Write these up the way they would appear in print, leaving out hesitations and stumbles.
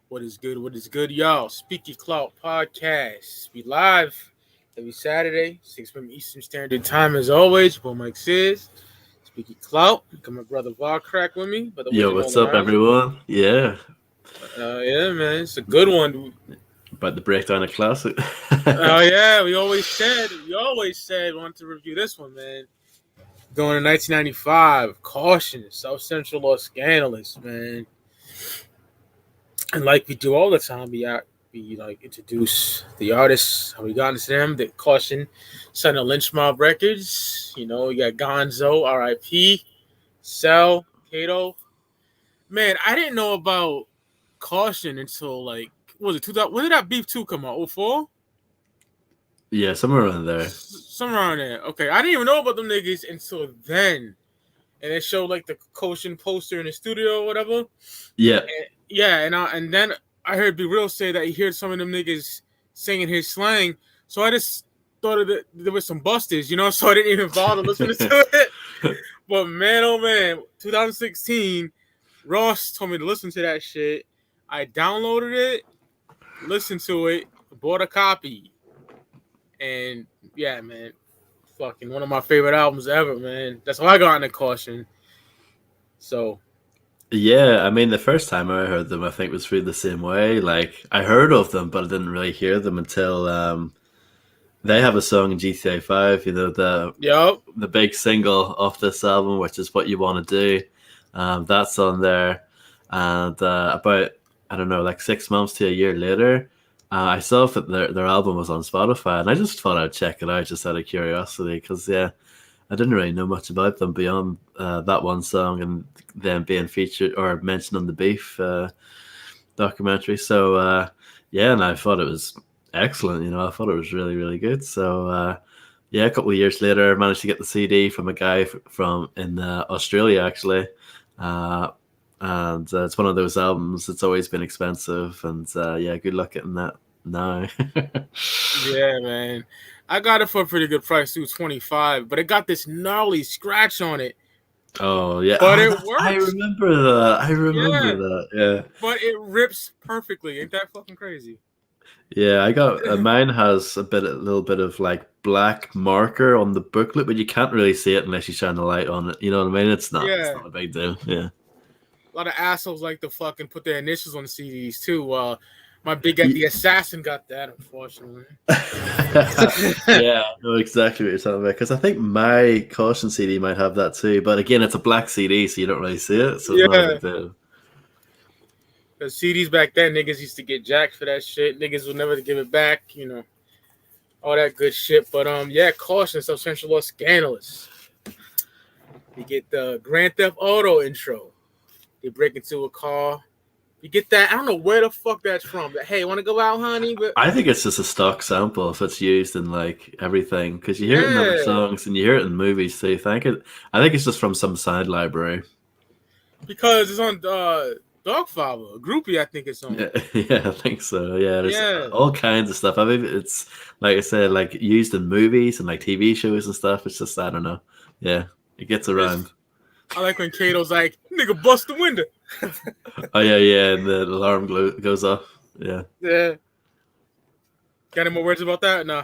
What is good? What is good, y'all? Speak Ya Clout Podcast. We live every Saturday, 6 p.m. Eastern Standard Time, as always. Boy, Mike says, Speak Ya Clout. Got my brother Crack with me, brother Yo, Wizard all what's up, around. everyone? Yeah, Yeah, man, it's a good one. about to break down a classic. Oh yeah, we always said, wanted to review this one, man. Going to 1995, Kausion, South Central Los Skanless, man. And like we do all the time, we introduce the artists, how we got into them, the Caution, son of Lench Mob Records. You know, we got Gonzo, R.I.P., Cell, Kato. Man, I didn't know about Caution until what was it 2000? When did that Beef 2 come out? 04? Yeah, somewhere around there. Somewhere around there. Okay, I didn't even know about them niggas until then. And it showed like the Caution poster in the studio or whatever. Yeah. And then I heard Be Real say that he heard some of them niggas singing his slang. So I just thought there was some busters, so I didn't even bother listening to it. But man, oh man, 2016, Ross told me to listen to that shit. I downloaded it, listened to it, bought a copy. And yeah, man, fucking one of my favorite albums ever, man. That's how I got into Caution. So Yeah, I mean, the first time I heard them, I think was through the same way. Like, I heard of them, but I didn't really hear them until they have a song in GTA 5, the big single off this album, which is What You Want to Do. That's on there. And about, I don't know, like 6 months to a year later, I saw that their album was on Spotify, and I just thought I'd check it out just out of curiosity, because, yeah, I didn't really know much about them beyond that one song and them being featured or mentioned on the Beef documentary. So, yeah, and I thought it was excellent. I thought it was really, really good. So, yeah, a couple of years later, I managed to get the CD from a guy from in Australia, actually. And it's one of those albums that's always been expensive. And, yeah, good luck getting that now. Yeah, man. I got it for a pretty good price, too, $25, but it got this gnarly scratch on it. Oh, yeah. But it works. I remember that. Yeah. But it rips perfectly. Ain't that fucking crazy? Yeah, I got mine has a little bit of like black marker on the booklet, but you can't really see it unless you shine the light on it. You know what I mean? It's not a big deal. Yeah. A lot of assholes like to fucking put their initials on the CDs too. My big the assassin got that, unfortunately. Yeah, I know exactly what you're talking about, because I think my Caution CD might have that too. But again, it's a black CD, so you don't really see it. So it's not a big deal. The CDs back then, niggas used to get jacked for that shit. Niggas would never give it back, all that good shit. But yeah, Caution, South Central Los Skanless. You get the Grand Theft Auto intro. They break into a car. You get that. I don't know where the fuck that's from. But hey, want to go out, honey? But I think it's just a stock sample if it's used in like everything, because you hear it in other songs and you hear it in movies too. I think it's just from some side library. Because it's on Dogfather, Groupie. I think it's on. Yeah, I think so. Yeah, there's all kinds of stuff. I mean, it's like I said, like used in movies and like TV shows and stuff. It's just, I don't know. Yeah, it gets around. I like when Kato's like, "Nigga, bust the window." Oh yeah, and the alarm goes off. Yeah. Got any more words about that? Nah.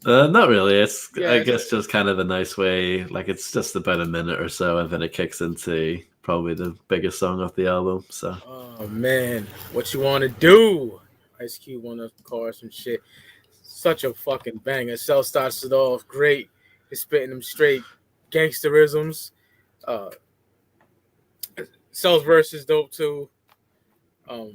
Not really. I guess just kind of a nice way. Like, it's just about a minute or so, and then it kicks into probably the biggest song off the album. So. Oh man, What You Want to Do? Ice Cube on the chorus and shit. Such a fucking banger. Cell starts it off great. He's spitting them straight gangsterisms. Cell's verse is dope too. I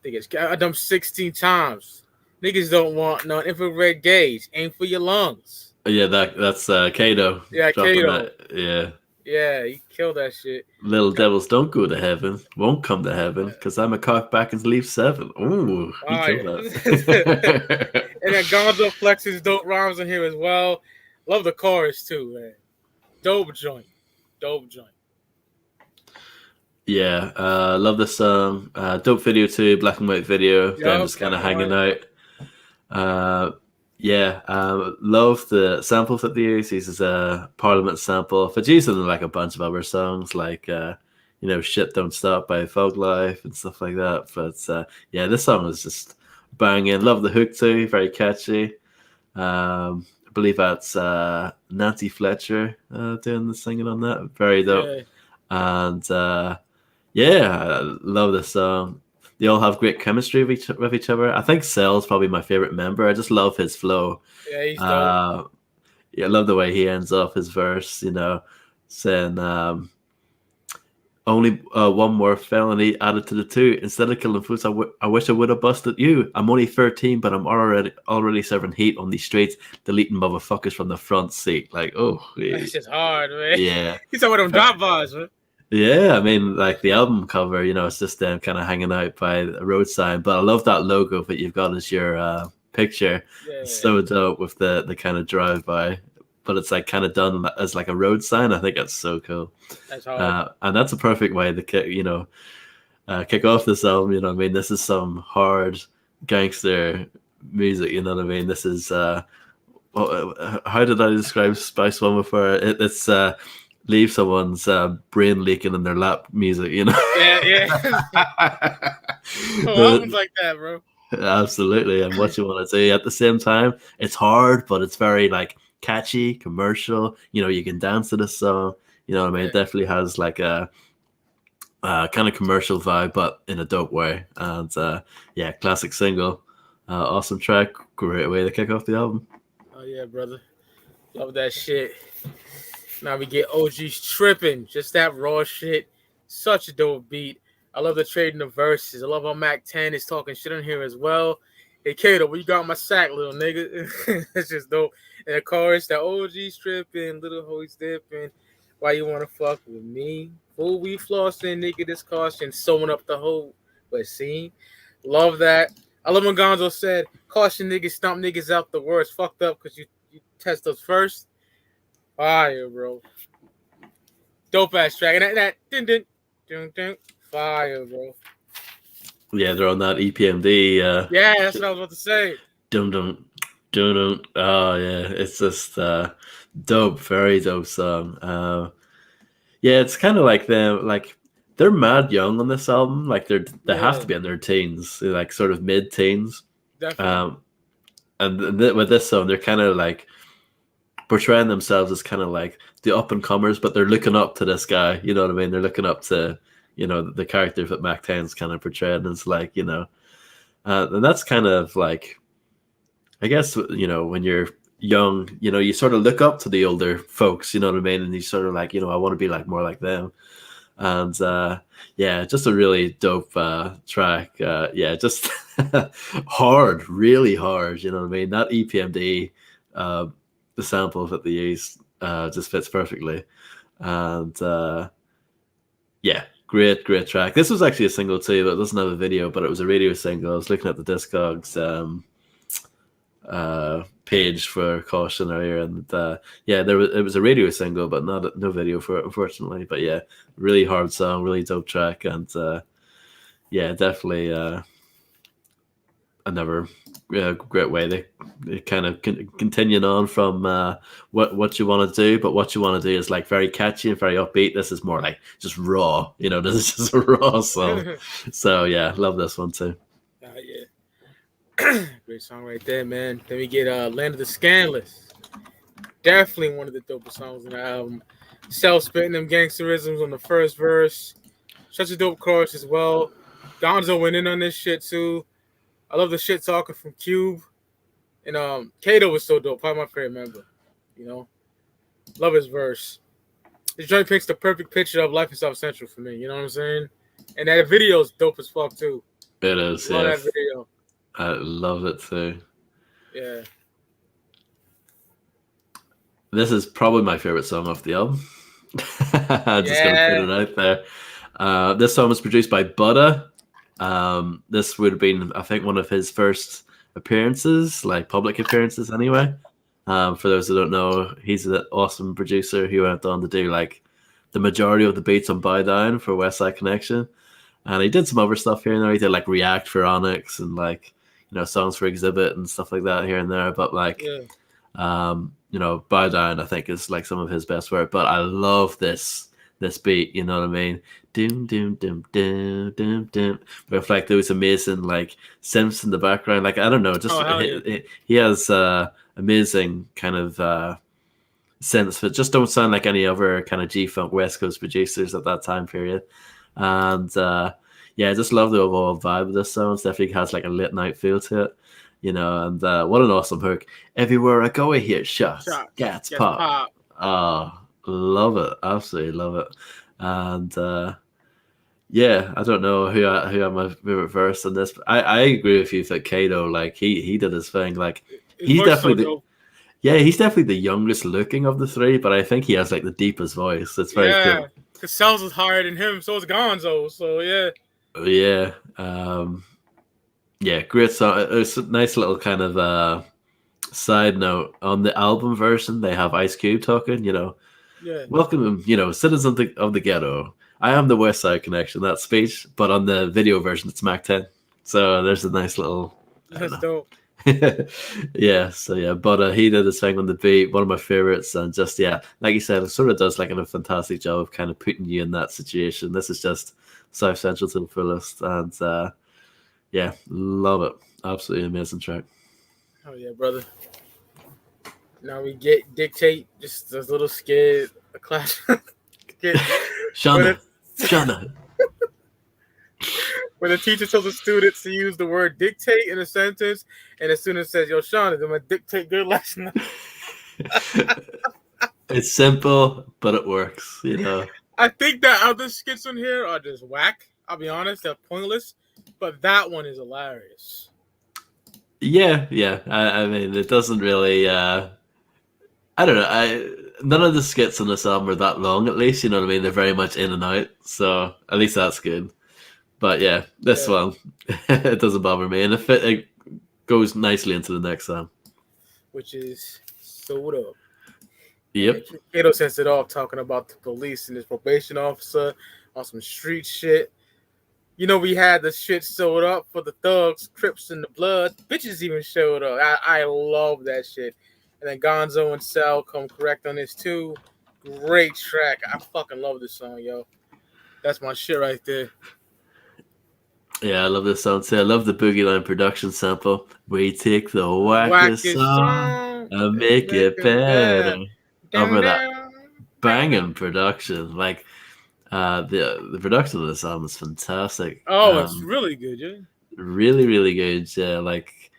think I dumped 16 times. Niggas don't want no infrared gauge. Aim for your lungs. Yeah, that's Kato. Yeah, Kato. Yeah. Yeah, he killed that shit. Little devils don't go to heaven, won't come to heaven, because I'm a cock back and leave 7. Ooh, he killed that. And then Gonzo flexes dope rhymes in here as well. Love the chorus too, man. Dope joint. Yeah, love this song. Dope video too, black and white video. Them just kind of hanging out. Love the samples that they use. This is a Parliament sample. If it's used in like a bunch of other songs, like Shit Don't Stop by Fog Life and stuff like that. But yeah, this song is just banging. Love the hook too, very catchy. I believe that's Nancy Fletcher doing the singing on that. Very dope. Yeah. And yeah, I love this song. They all have great chemistry with each other. I think Cell's probably my favorite member. I just love his flow. Yeah, he's dope. Yeah, I love the way he ends off his verse, saying only one more felony added to the two. Instead of killing fools, I wish I would have busted you. I'm only 13, but I'm already serving heat on these streets, deleting motherfuckers from the front seat. Like, oh, that's just hard, man. Yeah, he's talking about them drop bars, man. Yeah, I mean, like the album cover, it's just them kind of hanging out by the road sign. But I love that logo that you've got as your picture. Yeah. It's so dope with the kind of drive by, but it's like kind of done as like a road sign. I think that's so cool. That's hard. And that's a perfect way to kick off this album. You know what I mean? This is some hard gangster music. You know what I mean? This is how did I describe Spice One before? It's leave someone's brain leaking in their lap music, Yeah. Albums like that, bro. Absolutely, and what you want to do at the same time, it's hard, but it's very like catchy, commercial. You can dance to this song. You know what I mean? It definitely has like a kind of commercial vibe, but in a dope way. And yeah, classic single, awesome track, great way to kick off the album. Oh yeah, brother, love that shit. Now we get OGs tripping, just that raw shit. Such a dope beat. I love the trading of verses. I love how Mac 10 is talking shit on here as well. Hey, Kato, what you got in my sack, little nigga? It's just dope. And the chorus, the OGs tripping, little hoes dipping. Why you want to fuck with me? Fool, we flossing, nigga, this caution, sewing up the hole. But see, love that. I love when Gonzo said, caution niggas, stump niggas out the worst. Fucked up because you test us first. Fire, bro. Dope ass track. And that dun, fire, bro. Yeah, they're on that EPMD. Yeah, that's what I was about to say. Dun. Oh yeah, it's just dope, very dope song. Yeah, it's kind of like them, like they're mad young on this album. Like they have to be in their teens, like sort of mid-teens. Definitely. And with this song, they're kind of like portraying themselves as kind of like the up and comers, but they're looking up to this guy. You know what I mean? They're looking up to the character that Mac 10's kind of portrayed as, like, and that's kind of like, I guess, when you're young, you sort of look up to the older folks, you know what I mean? And you sort of like, I want to be like more like them. And yeah, just a really dope track. Yeah, just hard, really hard, you know what I mean? That EPMD, the sample that they use just fits perfectly. And yeah, great track. This was actually a single too, but it doesn't have a video, but it was a radio single. I was looking at the Discogs page for Kausion earlier, and yeah, it was a radio single, but no video for it, unfortunately. But yeah, really hard song, really dope track, and yeah, definitely another great way to kind of continuing on from what you want to do, but what you want to do is like very catchy and very upbeat. This is more like just raw, this is just a raw song. So yeah, love this one too. Yeah. Great song right there, man. Then we get Land of the Skanless. Definitely one of the dopest songs in the album. Self-spitting them gangsterisms on the first verse. Such a dope chorus as well. Gonzo went in on this shit too. I love the shit talking from Cube. And Kato was so dope. Probably my favorite member. Love his verse. This joint paints the perfect picture of life in South Central for me. You know what I'm saying? And that video is dope as fuck too. It is, yeah. Love that video. I love it too. Yeah. This is probably my favorite song off the album. I'm just going to put it out there. This song was produced by Buddha. This would have been, I think, one of his first appearances, like public appearances anyway. For those who don't know, he's an awesome producer who went on to do like the majority of the beats on Buy Down for West Side Connection. And he did some other stuff here and there. He did like React for Onyx and like, songs for Exhibit and stuff like that here and there. But like, Buy Down, I think, is like some of his best work. But I love this this beat, you know what I mean? Doom, doom, doom, doom, doom, doom. With like those amazing like synths in the background. Like, I don't know, just he has amazing kind of synths that just don't sound like any other kind of G-Funk West Coast producers at that time period. And yeah, I just love the overall vibe of this song. It definitely has like a late night feel to it, you know. And what an awesome hook! Everywhere I go, I hear shots, gats pop. Oh, love it, absolutely love it. And yeah, I don't know who had my favorite verse in this. But I agree with you that Kato, like he did his thing. Like he's definitely he's definitely the youngest looking of the three, but I think he has like the deepest voice. It's very cool. Because Cells is higher than him, so is Gonzo. So yeah. Yeah, great song. It's a nice little kind of side note. On the album version, they have Ice Cube talking, you know. Yeah. Welcome, you know, citizens of the ghetto. I am the West Side Connection, that speech. But on the video version, it's Mac 10. So there's a nice little... That's dope. Yeah, so yeah, but he did his thing on the beat, one of my favorites, and just like you said, it sort of does like a fantastic job of kind of putting you in that situation. This is just South Central to the fullest, and yeah, love it, absolutely amazing track. Oh yeah, brother. Now we get Dictate, just a little skit, a class. Shauna. When the teacher tells the students to use the word dictate in a sentence, and the student says, "Yo, Sean, I'm gonna dictate good lesson." It's simple, but it works, you know. I think that other skits on here are just whack. I'll be honest, they're pointless, but that one is hilarious. Yeah. I mean, it doesn't really. I don't know. None of the skits on this album are that long, at least. You know what I mean? They're very much in and out, so at least that's good. But yeah, this one, it doesn't bother me. And it goes nicely into the next song. Which is Sold Up. Yep. Kato sets it off talking about the police and his probation officer on some street shit. You know, we had the shit sewed up for the thugs, Crips, and the Blood. Bitches even showed up. I love that shit. And then Gonzo and Cell come correct on this too. Great track. I fucking love this song, yo. That's my shit right there. Yeah, I love this song too. I love the Boogie Line production sample. We take the wackest song and make it better. Over that banging production. Like, the production of this album is fantastic. Oh, it's really good, yeah. Really, really good. Yeah, like,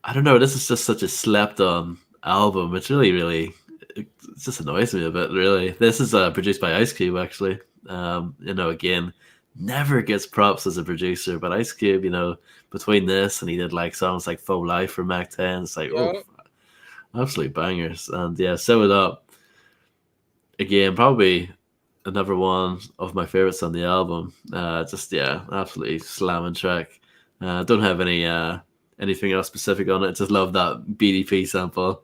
I don't know. This is just such a slept-on album. It's really, really... It just annoys me a bit, really. This is produced by Ice Cube, actually. You know, again... never gets props as a producer, but Ice Cube, you know, between this and he did like songs like Faux Life for Mac 10, it's like, absolute bangers. And yeah, Sew It Up, again, probably another one of my favorites on the album. Absolutely slamming track. Don't have anything else specific on it, just love that BDP sample.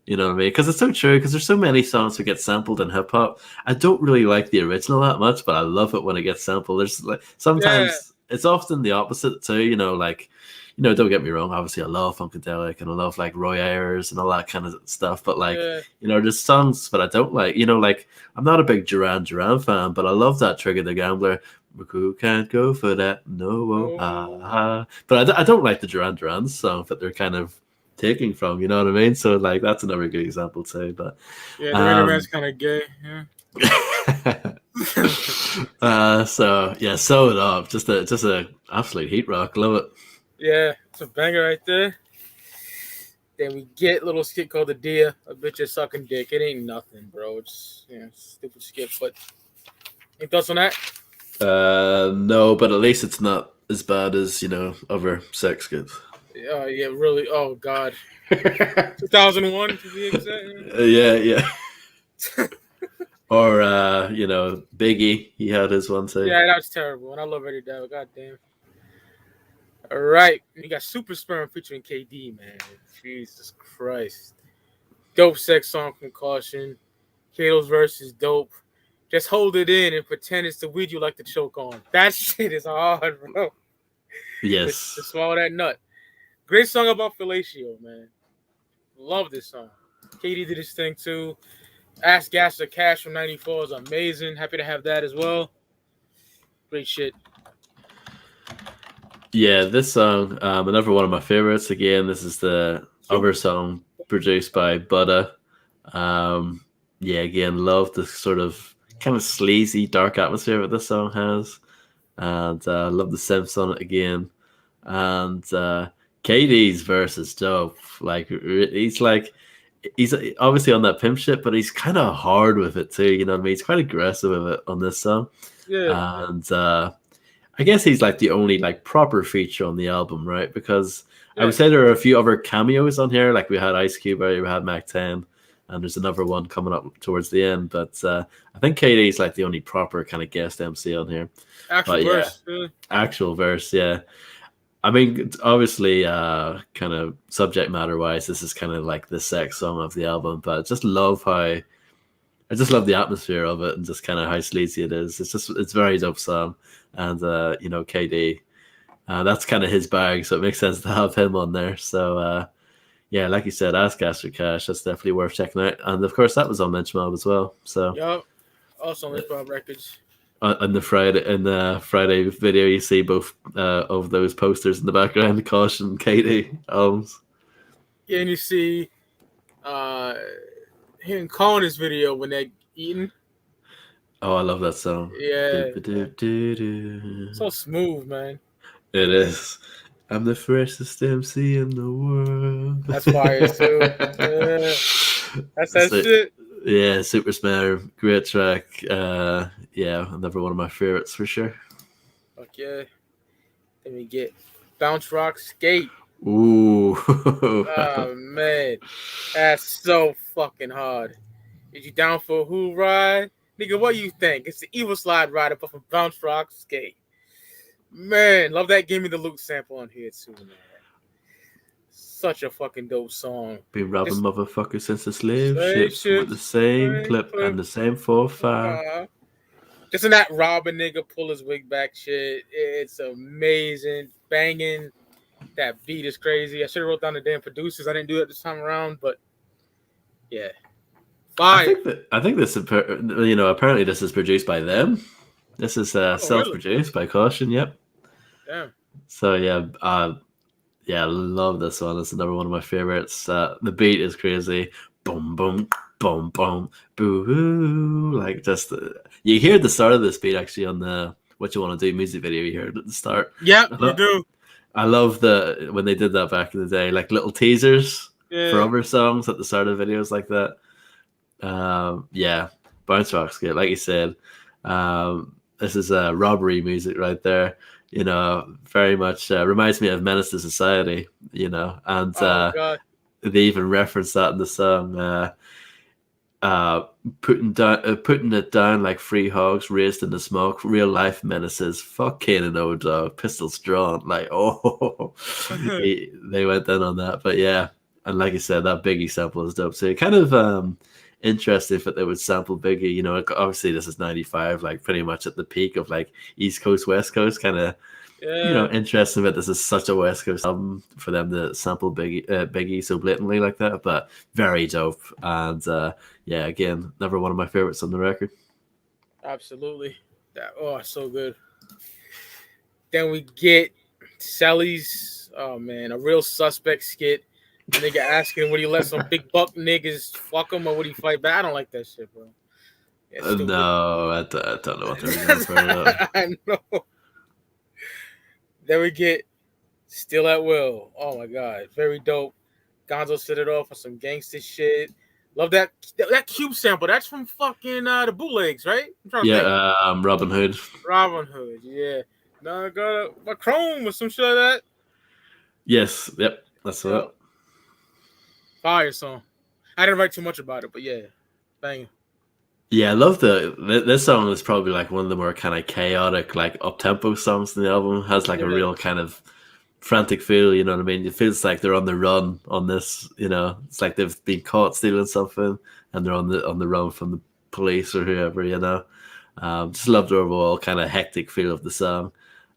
You know what I mean? Because it's so true, because there's so many songs that get sampled in hip-hop. I don't really like the original that much, but I love it when it gets sampled. There's like sometimes it's often the opposite too, you know, like, you know, don't get me wrong, obviously I love Funkadelic and I love like Roy Ayers and all that kind of stuff, but like, you know, there's songs that I don't like, you know, like I'm not a big Duran Duran fan, but I love that Trigger the Gambler. Who can't go for that? No. But I don't like the Duran Duran song that they're kind of taking from, you know what I mean? So like that's another good example too. But yeah, the internet's kind of gay. So yeah, Sew It Up, just a absolute heat rock. Love it. Yeah, it's a banger right there. Then we get a little skit called The Deer, a bitch is sucking dick. It ain't nothing, bro. It's stupid skit. But any thoughts on that? No, but at least it's not as bad as, you know, other sex skits. Yeah, really. Oh, God. 2001, to be exact. Yeah. Or, you know, Biggie, he had his one too. Yeah, that was terrible. And I love Eddie Dowd. God damn. All right. We got Super Sperm featuring KD, man. Jesus Christ. Dope sex song from Kausion. Kato's verse is dope. Just hold it in and pretend it's the weed you like to choke on. That shit is hard, bro. Yes. Just swallow that nut. Great song about fellatio, man. Love this song. KD did his thing too. Ask Gas the Cash from '94 is amazing. Happy to have that as well. Great shit. Yeah, this song, another one of my favorites. Again, this is the other song produced by Budda. Yeah, again, love the sort of kind of sleazy, dark atmosphere that this song has, and love the synths on it again. And KD's verse is dope. Like he's obviously on that pimp shit, but he's kind of hard with it too. You know what I mean? He's quite aggressive with it on this song. Yeah. And I guess he's like the only like proper feature on the album, right? Because I would say there are a few other cameos on here. Like we had Ice Cube, we had Mac 10, and there's another one coming up towards the end. But I think KD is like the only proper kind of guest MC on here. Actual verse. Actual verse, yeah. I mean, obviously, kind of subject matter wise, this is kind of like the sex song of the album. But I just love the atmosphere of it and just kind of how sleazy it is. It's very dope song. And you know, KD, that's kind of his bag, so it makes sense to have him on there. So yeah, like you said, Ask Gas the Cash, that's definitely worth checking out. And of course, that was on Lench Mob as well. So yep, also on Lench Mob Records. In the Friday video, you see both of those posters in the background, Kausion, KD albums. Yeah, and you see him calling this video when they're eating. Oh, I love that song. Yeah. So smooth, man. It is. I'm the freshest MC in the world. That's fire, too. Yeah. That's that shit. Yeah, Super Smash. Great track. Yeah, another one of my favorites for sure. Fuck yeah. Then we get Bounce Rock Skate. Ooh. Oh, man. That's so fucking hard. Is you down for a who ride? Nigga, what you think? It's the evil slide rider, but from Bounce Rock Skate. Man, love that Give Me the Loot sample on here too, man. Such a fucking dope song. Been robbing motherfuckers since the slave ships with the same clip and the same 4-5. Just in that robbing nigga pull his wig back shit. It's amazing. Banging. That beat is crazy. I should have wrote down the damn producers. I didn't do it this time around, but yeah. Fire. I think this, you know, apparently this is produced by them. This is self-produced by Kausion. Yep. Damn. So yeah, I love this one. It's another one of my favorites. The beat is crazy. Boom, boom, boom, boom, boo. Like just you hear the start of this beat actually on the What You Want to Do music video. You heard it at the start. Yeah, you do. I love when they did that back in the day, like little teasers for other songs at the start of videos like that. Yeah, Bounce Rock Skate, like you said. This is robbery music right there. You know, very much reminds me of Menace to Society. You know, and they even reference that in the song. Putting it down like free hogs raised in the smoke. Real life menaces. Fuck Kane and O-Dog. Pistols drawn. Like they went in on that. But yeah, and like I said, that Biggie sample is dope. So kind of interesting that they would sample Biggie. You know, obviously this is 95, like pretty much at the peak of like East Coast, West Coast kind of. You know, interesting that this is such a West Coast album for them to sample Biggie so blatantly like that, but very dope. And yeah, again, never one of my favorites on the record. Absolutely. So good. Then we get Sally's, a real suspect skit. Nigga asking, would he let some big buck niggas fuck him or would he fight back? I don't like that shit, bro. No, I don't know what they're going for. I know. Then we get Still at Will. Oh my god, very dope. Gonzo set it off on some gangster shit. Love that Cube sample. That's from fucking the bootlegs, right? Robin Hood. Robin Hood, yeah. Now I got my Chrome or some shit like that. Yes, yep, that's what. Fire song. I didn't write too much about it, but yeah, bang. Yeah, I love this song is probably like one of the more kind of chaotic, like up-tempo songs in the album. It has like a real kind of frantic feel, you know what I mean? It feels like they're on the run on this, you know. It's like they've been caught stealing something and they're on the run from the police or whoever, you know. Just love the overall kind of hectic feel of the song.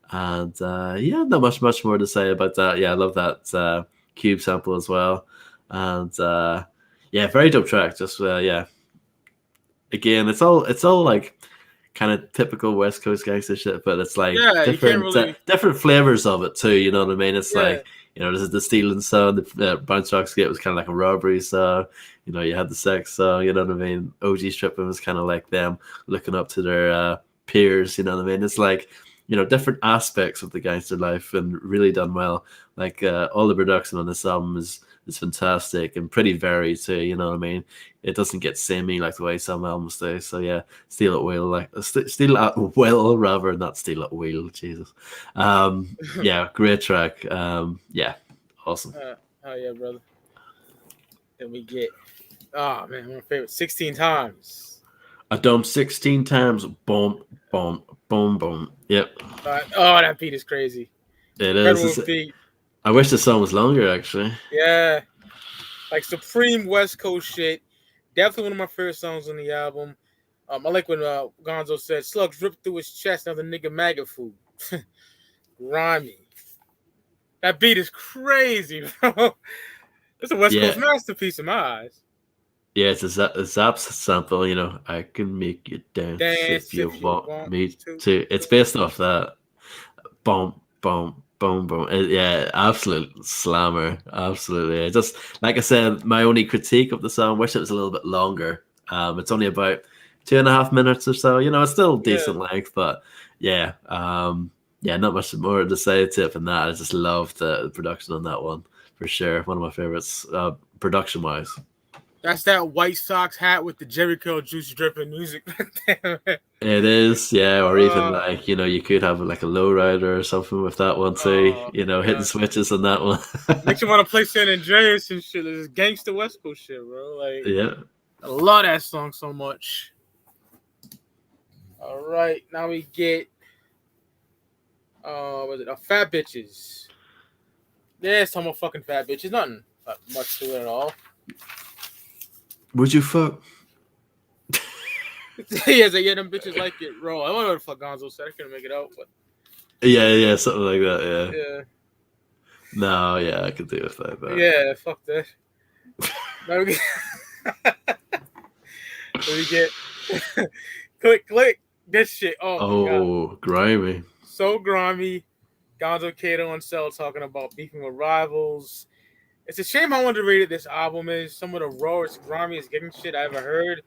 And yeah, not much more to say about that. Yeah, I love that Cube sample as well. And yeah, very dope track. Just yeah. again, it's all like kind of typical West Coast gangster shit, but it's like you can't really... different flavors of it too. You know what I mean? It's like, this is the stealing song. The Bounce Rock Skate was kind of like a robbery song. You had the sex song. You know what I mean? OG stripping was kind of like them looking up to their peers. You know what I mean? It's like, different aspects of the gangster life, and really done well. Like all the production on this album is fantastic and pretty varied too. You know what I mean? It doesn't get samey like the way some albums do. So yeah, Steal at Will, rather, not Steal at Wheel. Jesus. Yeah, great track. Yeah, awesome. Oh yeah, brother. Then we get, oh man, my favorite, 16 times. I dumped 16 times. Boom, boom, boom, boom. Yep. Oh, that beat is crazy. It is. Beat. I wish the song was longer, actually. Yeah. Like supreme West Coast shit. Definitely one of my favorite songs on the album. I like when Gonzo said, slugs ripped through his chest, now the nigga maggot food. Grimy. That beat is crazy, bro. It's a West Coast masterpiece in my eyes. Yeah, it's a Zapp's sample, I can make you dance if you want me to. It's based off that. Boom, boom, boom, boom. Absolute slammer. Absolutely. Just, like I said, my only critique of the song, wish it was a little bit longer. It's only about 2.5 minutes or so. It's still decent length, but not much more to say to it than that. I just love the production on that one, for sure. One of my favorites, production-wise. That's that White Sox hat with the Jerry Curl juice dripping music right there. It is, yeah. Or even like, you could have like a lowrider or something with that one too. Hitting switches on that one. Makes you want to play San Andreas and shit. This is gangsta West Coast shit, bro. Like, yeah. I love that song so much. All right, now we get Fat Bitches. Yeah, some more fucking fat bitches. Nothing much to it at all. Would you fuck? Yeah, them bitches like it raw. I don't know what the fuck Gonzo said. I couldn't make it out, but yeah, something like that. Yeah. No, yeah, I could do with that. Yeah, fuck that. Now we get click this shit. Oh my God. Grimy. So grimy. Gonzo, Kato, and Cell talking about beefing with rivals. It's a shame how underrated this album is. Some of the rawest, grimiest getting shit I ever heard.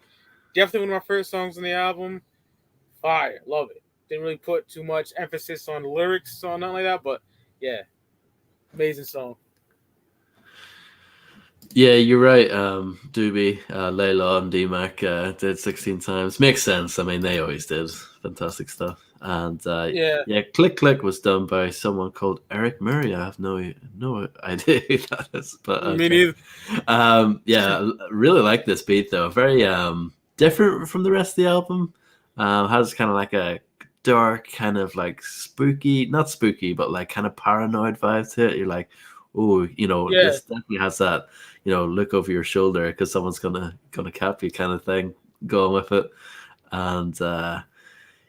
Definitely one of my first songs on the album. Fire. Love it. Didn't really put too much emphasis on the lyrics or nothing like that, but yeah. Amazing song. Yeah, you're right. Doobie, Layla, and D-Mac did 16 times. Makes sense. I mean, they always did fantastic stuff. And Click Click was done by someone called Eric Murray. I have no idea who that is. But okay. Me neither. I really like this beat though. Very different from the rest of the album. Has kind of like a dark, kind of like spooky, not spooky, but like kind of paranoid vibe to it. You're like, this definitely has that, look over your shoulder because someone's gonna cap you kind of thing going with it. And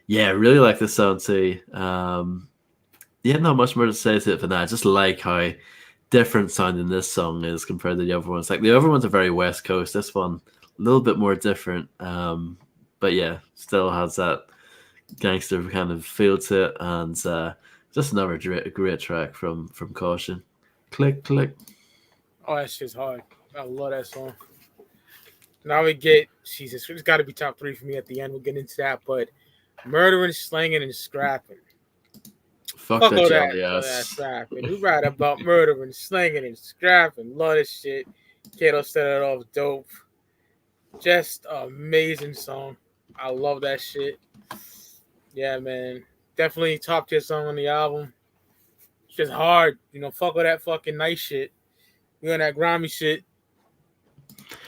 I really like this song too. Not much more to say to it for now. I just like how different sounding this song is compared to the other ones. Like the other ones are very West Coast. This one a little bit more different. But yeah, still has that gangster kind of feel to it, and just another great track from Kausion. Click click. Oh, that shit's hard. I love that song. Now we get Jesus. It's got to be top 3 for me at the end. We'll get into that, but murdering, slanging, and scrapping. Fuck all that scrapping. We write about murdering, slanging, and scrapping. Love this shit. Kato set it off dope. Just an amazing song. I love that shit. Yeah, man. Definitely top tier song on the album. It's just hard. Fuck all that fucking nice shit. We on that grimy shit.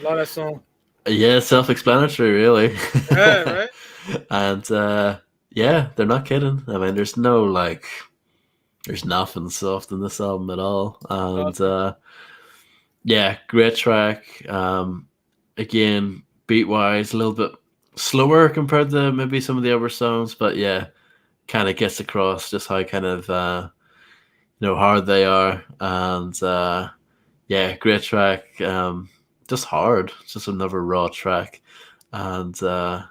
Love that song. Yeah, self-explanatory, really. Yeah, right? And they're not kidding. I mean, there's nothing soft in this album at all. And great track. Again, beat-wise, a little bit slower compared to maybe some of the other songs, but kind of gets across just how kind of hard they are. And great track. Just hard. Just another raw track. and I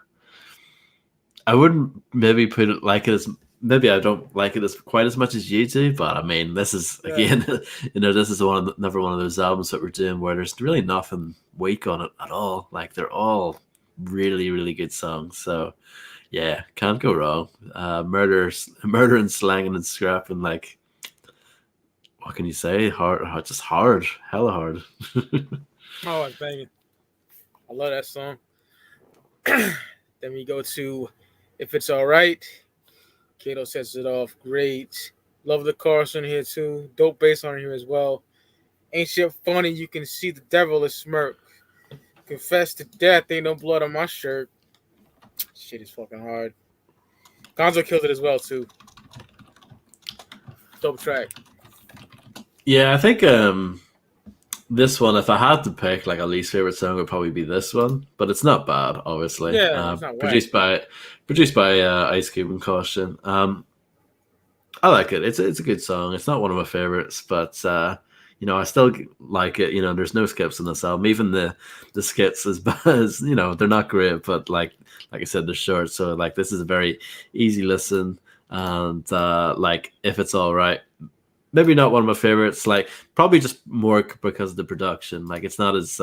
wouldn't maybe put it like it as. Maybe I don't like it as quite as much as you do, but I mean, this is again, this is another one of those albums that we're doing where there's really nothing weak on it at all. Like they're all really, really good songs. So yeah, can't go wrong. Murder and slanging and scrapping. Like, what can you say? Just hard, hella hard. Oh, it's banging. I love that song. Then we go to If It's Alright. Kato sets it off great. Love the chorus on here too. Dope bass on here as well. Ain't shit funny, you can see the devil is smirk. Confess to death, ain't no blood on my shirt. Shit is fucking hard. Gonzo killed it as well too. Dope track. Yeah, I think this one, if I had to pick like a least favorite song, would probably be this one. But it's not bad, obviously. Yeah, it's not produced by Ice Cube and Kausion. I like it. It's a good song. It's not one of my favorites, but I still like it. There's no skips in this album. Even the skits as bad as they're not great, but like I said, they're short. So like this is a very easy listen, and like If It's Alright. Maybe not one of my favorites, like probably just more because of the production. Like it's not as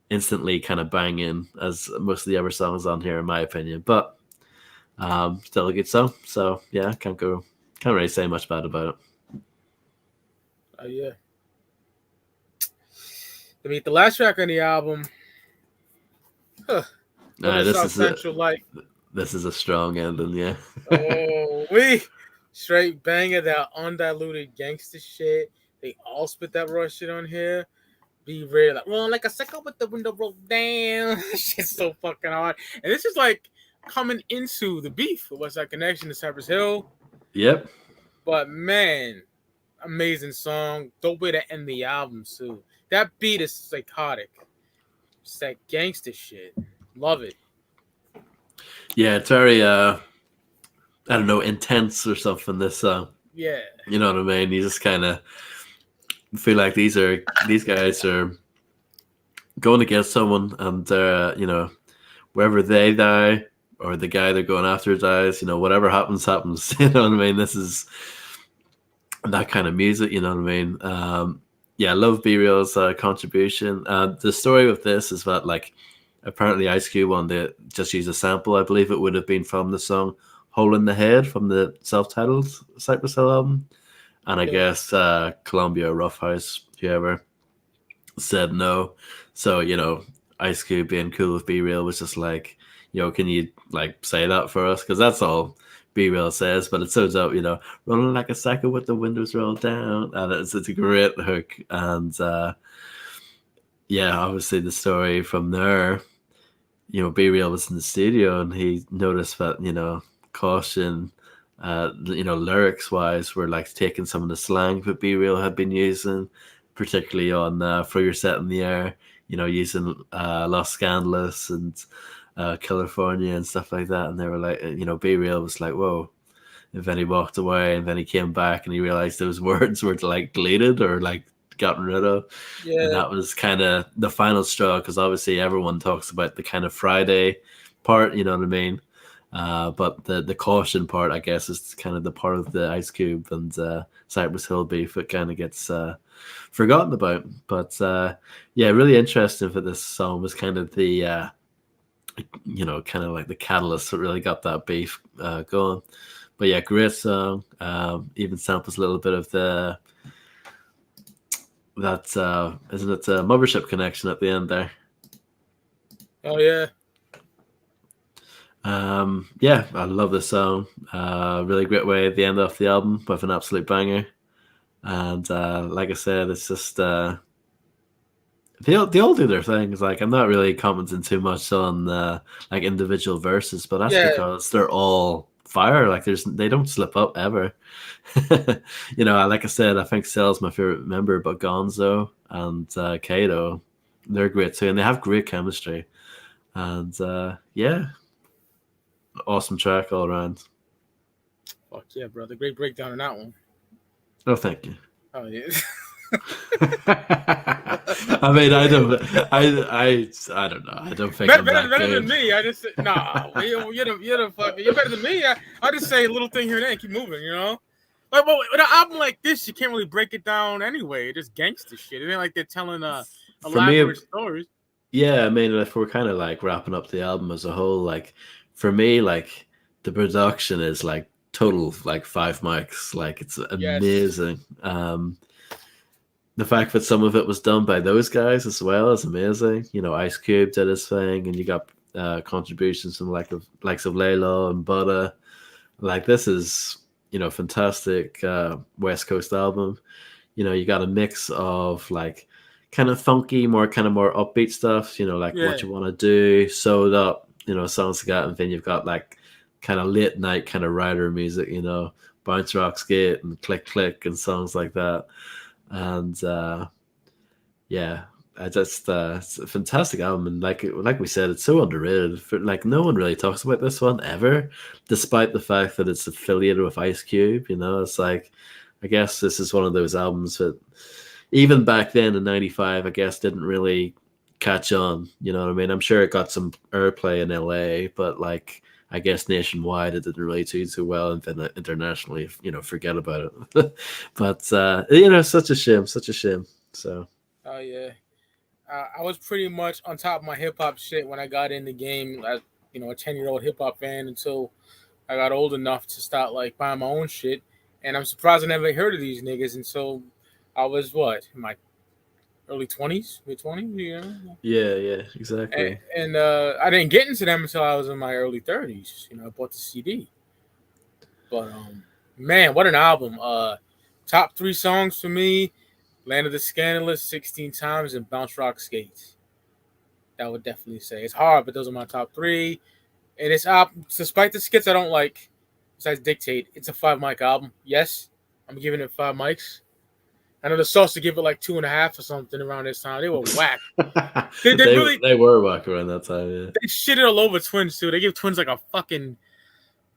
instantly kind of banging as most of the other songs on here, in my opinion. But still a good song. So yeah, can't really say much bad about it. Oh yeah. I mean, the last track on the album. This is a strong ending, yeah. Oh, straight banger, that undiluted gangster shit. They all spit that raw shit on here. Be real, like, well, like a psycho with the window broke down. Shit's so fucking hard. And this is like coming into the beef with West Side Connection to Cypress Hill. Yep. But man, amazing song. Dope way to end the album too. That beat is psychotic. It's that gangster shit. Love it. Yeah, it's very I don't know, intense or something. This song. Yeah. You know what I mean? You just kind of feel like these guys are going to get someone, and wherever they die or the guy they're going after dies, whatever happens. You know what I mean? This is that kind of music. You know what I mean? Yeah, I love B-Real's contribution. The story of this is that like apparently Ice Cube wanted to just use a sample. I believe it would have been from the song "Hole in the Head" from the self-titled Cypress Hill album. And I guess Columbia, Rough House, whoever, said no. So, Ice Cube being cool with B-Real was just like, can you like say that for us? Because that's all B-Real says. But it's so dope, rolling like a psycho with the windows rolled down. And it's a great hook. And obviously the story from there, B-Real was in the studio and he noticed that, Kausion, lyrics wise, were like taking some of the slang that B-Real had been using, particularly on Throw Your Set in the Air, using Los Skanless and California and stuff like that. And they were like, B-Real was like, whoa. And then he walked away and then he came back and he realized those words were like deleted or like gotten rid of. Yeah. And that was kind of the final straw, because obviously everyone talks about the kind of Friday part, you know what I mean? But the Kausion part, I guess, is kind of the part of the Ice Cube and Cypress Hill beef that kind of gets forgotten about. But really interesting for this song was kind of the, kind of like the catalyst that really got that beef going. But yeah, great song. Even samples a little bit of that isn't it Mothership Connection at the end there? Oh yeah. I love this song. Really great way at the end of the album with an absolute banger. And like I said, it's just they all do their things. Like I'm not really commenting too much on like individual verses, but that's because they're all fire. Like they don't slip up ever. Like I said, I think Cell's my favorite member, but Gonzo and Kato, they're great too, and they have great chemistry. And awesome track all around. Fuck yeah, brother. Great breakdown on that one. Oh, thank you. Oh, yeah. I mean, I don't know. I don't think I'm that better good. than me. I just say, nah. You're the fucking. You're better than me. I just say a little thing here and there and keep moving. You know. Like, but with an album like this, you can't really break it down anyway. It's just gangster shit. It ain't like they're telling elaborate stories. Yeah, I mean, if we're kind of like wrapping up the album as a whole, like for me, like the production is like total like 5 mics. Like it's amazing. Yes. The fact that some of it was done by those guys as well is amazing. You know, Ice Cube did his thing, and you got contributions from likes of Layla and Butter. Like this is, you know, fantastic West Coast album. You know, you got a mix of like kind of funky, more upbeat stuff. You know, like What You Want to Do, Sewed Up. You know, songs like that, and then you've got like kind of late night kind of rider music. You know, Bounce Rock Skate and Click Click and songs like that. And yeah, I just it's a fantastic album, and like we said, it's so underrated. Like no one really talks about this one ever, despite the fact that it's affiliated with Ice Cube. You know, it's like I guess this is one of those albums that even back then in '95, I guess didn't really catch on. You know what I mean? I'm sure it got some airplay in LA, but like I guess nationwide it didn't really do too well, and then internationally, you know, forget about it. But you know, such a shame. So. Oh yeah, I was pretty much on top of my hip hop shit when I got in the game. As you know, a 10-year-old hip hop fan until I got old enough to start like buying my own shit. And I'm surprised I never heard of these niggas until I was in my early 20s, mid-20s, you know? Yeah, exactly. And I didn't get into them until I was in my early 30s. You know, I bought the CD. But man, what an album! Top 3 songs for me: Land of the Skanless, 16 Times, and Bounce Rock Skates. That would definitely say it's hard, but those are my top 3. And it's despite the skits I don't like. Besides Dictate, it's a 5-mic album. Yes, I'm giving it 5 mics. I know the Sauce to give it like 2.5 or something around this time. They were whack. They were whack around that time. Yeah. They shitted all over Twins too. They gave Twins like a fucking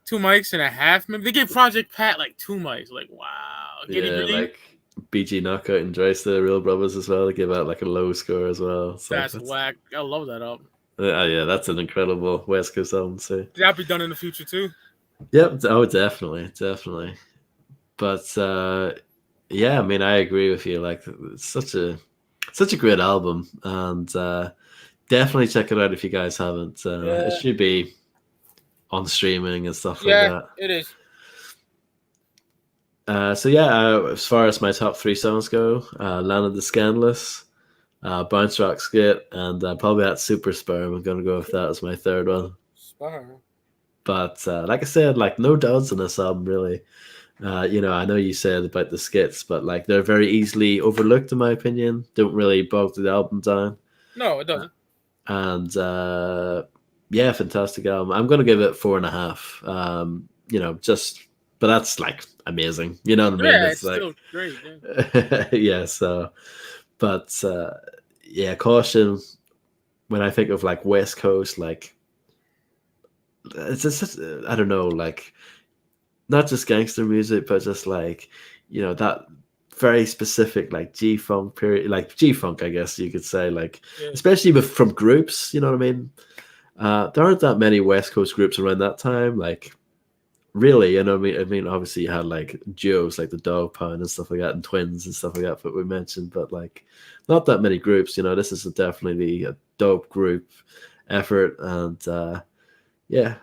2.5 mics. Maybe they gave Project Pat like 2 mics. Like wow. Yeah, like BG Knockout and Dryce, the Real Brothers as well. They give out like a low score as well. So that's whack. I love that album. Yeah, that's an incredible West Coast album too. That'll be done in the future too. Yep. Oh, definitely. But yeah, I mean, I agree with you. Like, it's such a great album, and definitely check it out if you guys haven't. It should be on streaming and stuff like that. Yeah, it is. So yeah, as far as my top 3 songs go, Land of the Skanless, Bounce Rock Skate, and probably that Super Sperm. I'm gonna go with that as my third one. Sperm. But like I said, like no duds on this album really. You know, I know you said about the skits, but like they're very easily overlooked in my opinion. Don't really bog the album down. No, it doesn't. And yeah, fantastic album. I'm gonna give it 4.5. You know, but that's like amazing. You know what I mean? Yeah, it's like, still great. Yeah. Yeah. So, but yeah, Kausion. When I think of like West Coast, like it's just I don't know, like not just gangster music, but just like, you know, that very specific like G-Funk period, like G-Funk, I guess you could say, like especially from groups. You know what I mean? There aren't that many West Coast groups around that time, like. Really, you know, I mean, obviously you had like duos like the Dog Pound and stuff like that, and Twins and stuff like that that we mentioned, but like not that many groups. You know, this is definitely a dope group effort, and yeah,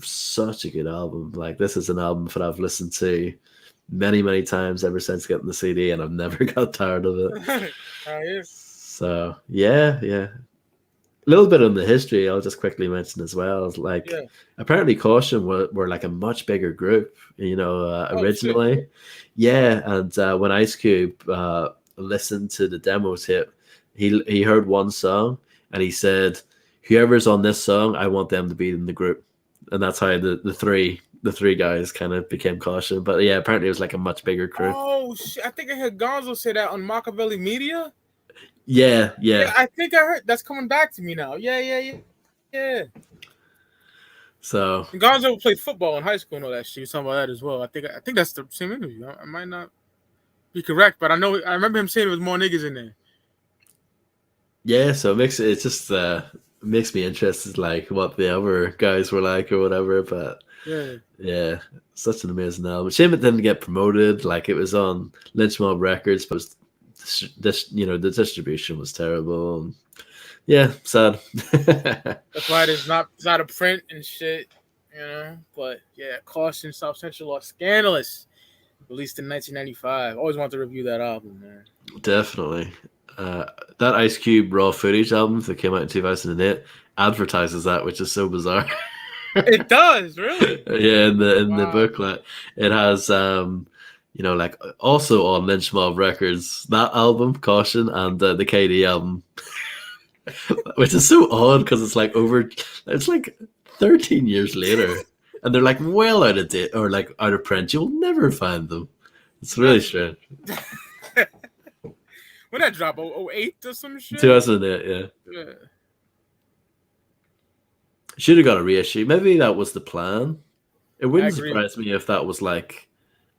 such a good album. Like this is an album that I've listened to many times ever since getting the CD, and I've never got tired of it. So yeah. A little bit on the history, I'll just quickly mention as well. Like, apparently, Kausion were like a much bigger group, you know, originally. Shit. Yeah, and when Ice Cube listened to the demo tape, he heard one song and he said, "Whoever's on this song, I want them to be in the group," and that's how the three guys kind of became Kausion. But yeah, apparently it was like a much bigger crew. Oh shit! I think I heard Gonzo say that on Machiavelli Media. Yeah. I think I heard that's coming back to me now. Yeah. So Gonzo played football in high school and all that shit. You're talking about that as well. I think that's the same interview. I might not be correct, but I remember him saying there was more niggas in there. Yeah, so it just makes me interested, like what the other guys were like or whatever. But yeah, such an amazing album. Shame it didn't get promoted. Like it was on Lench Mob Records, but the distribution was terrible. And yeah, sad. That's why it's not a print and shit, But yeah, Kausion, South Central or Skanless, released in 1995. Always wanted to review that album, man. Definitely. That Ice Cube Raw Footage album that came out in 2008 advertises that, which is so bizarre. It does, really? Yeah, in the booklet. It has like also on Lench Mob Records, that album, Kausion, and the KD album. Which is so odd because it's like 13 years later. And they're like well out of date or like out of print. You'll never find them. It's really strange. When that drop, 08 or some shit? 2008, yeah. Should have got a reissue. Maybe that was the plan. It wouldn't surprise me if that was like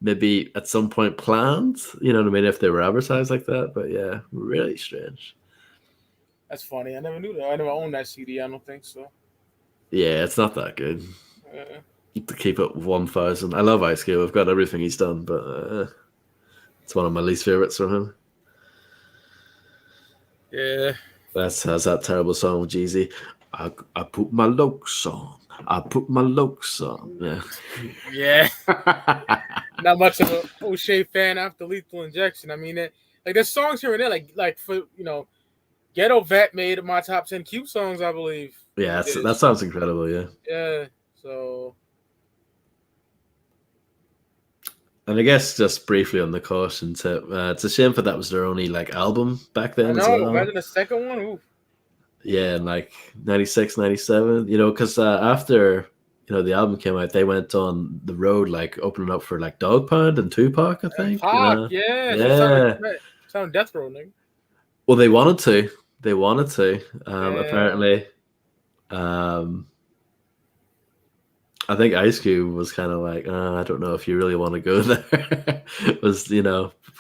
maybe at some point planned. You know what I mean? If they were advertised like that. But yeah, really strange. That's funny. I never knew that. I never owned that CD. I don't think so. Yeah, it's not that good. To keep it 1,000. I love Ice Cube. I've got everything he's done, but it's one of my least favorites from him. Yeah. Has that terrible song with Jeezy. I put my looks on. I put my looks on. Yeah. Yeah. Not much of an O'Shea fan after Lethal Injection. I mean, there's songs here and there, like for Ghetto Vet made my top 10 Cube songs, I believe. Yeah, that sounds incredible. Yeah. Yeah. So. And I guess just briefly on the Kausion tip, it's a shame that was their only like album back then. I know. Imagine the second one. Ooh. Yeah, in like 96, 97, because after, the album came out, they went on the road, like opening up for like Dog Pound and Tupac, I think. Pac, yeah. Sound Death Row, nigga. Well, they wanted to. Apparently. I think Ice Cube was kind of like, I don't know if you really want to go there.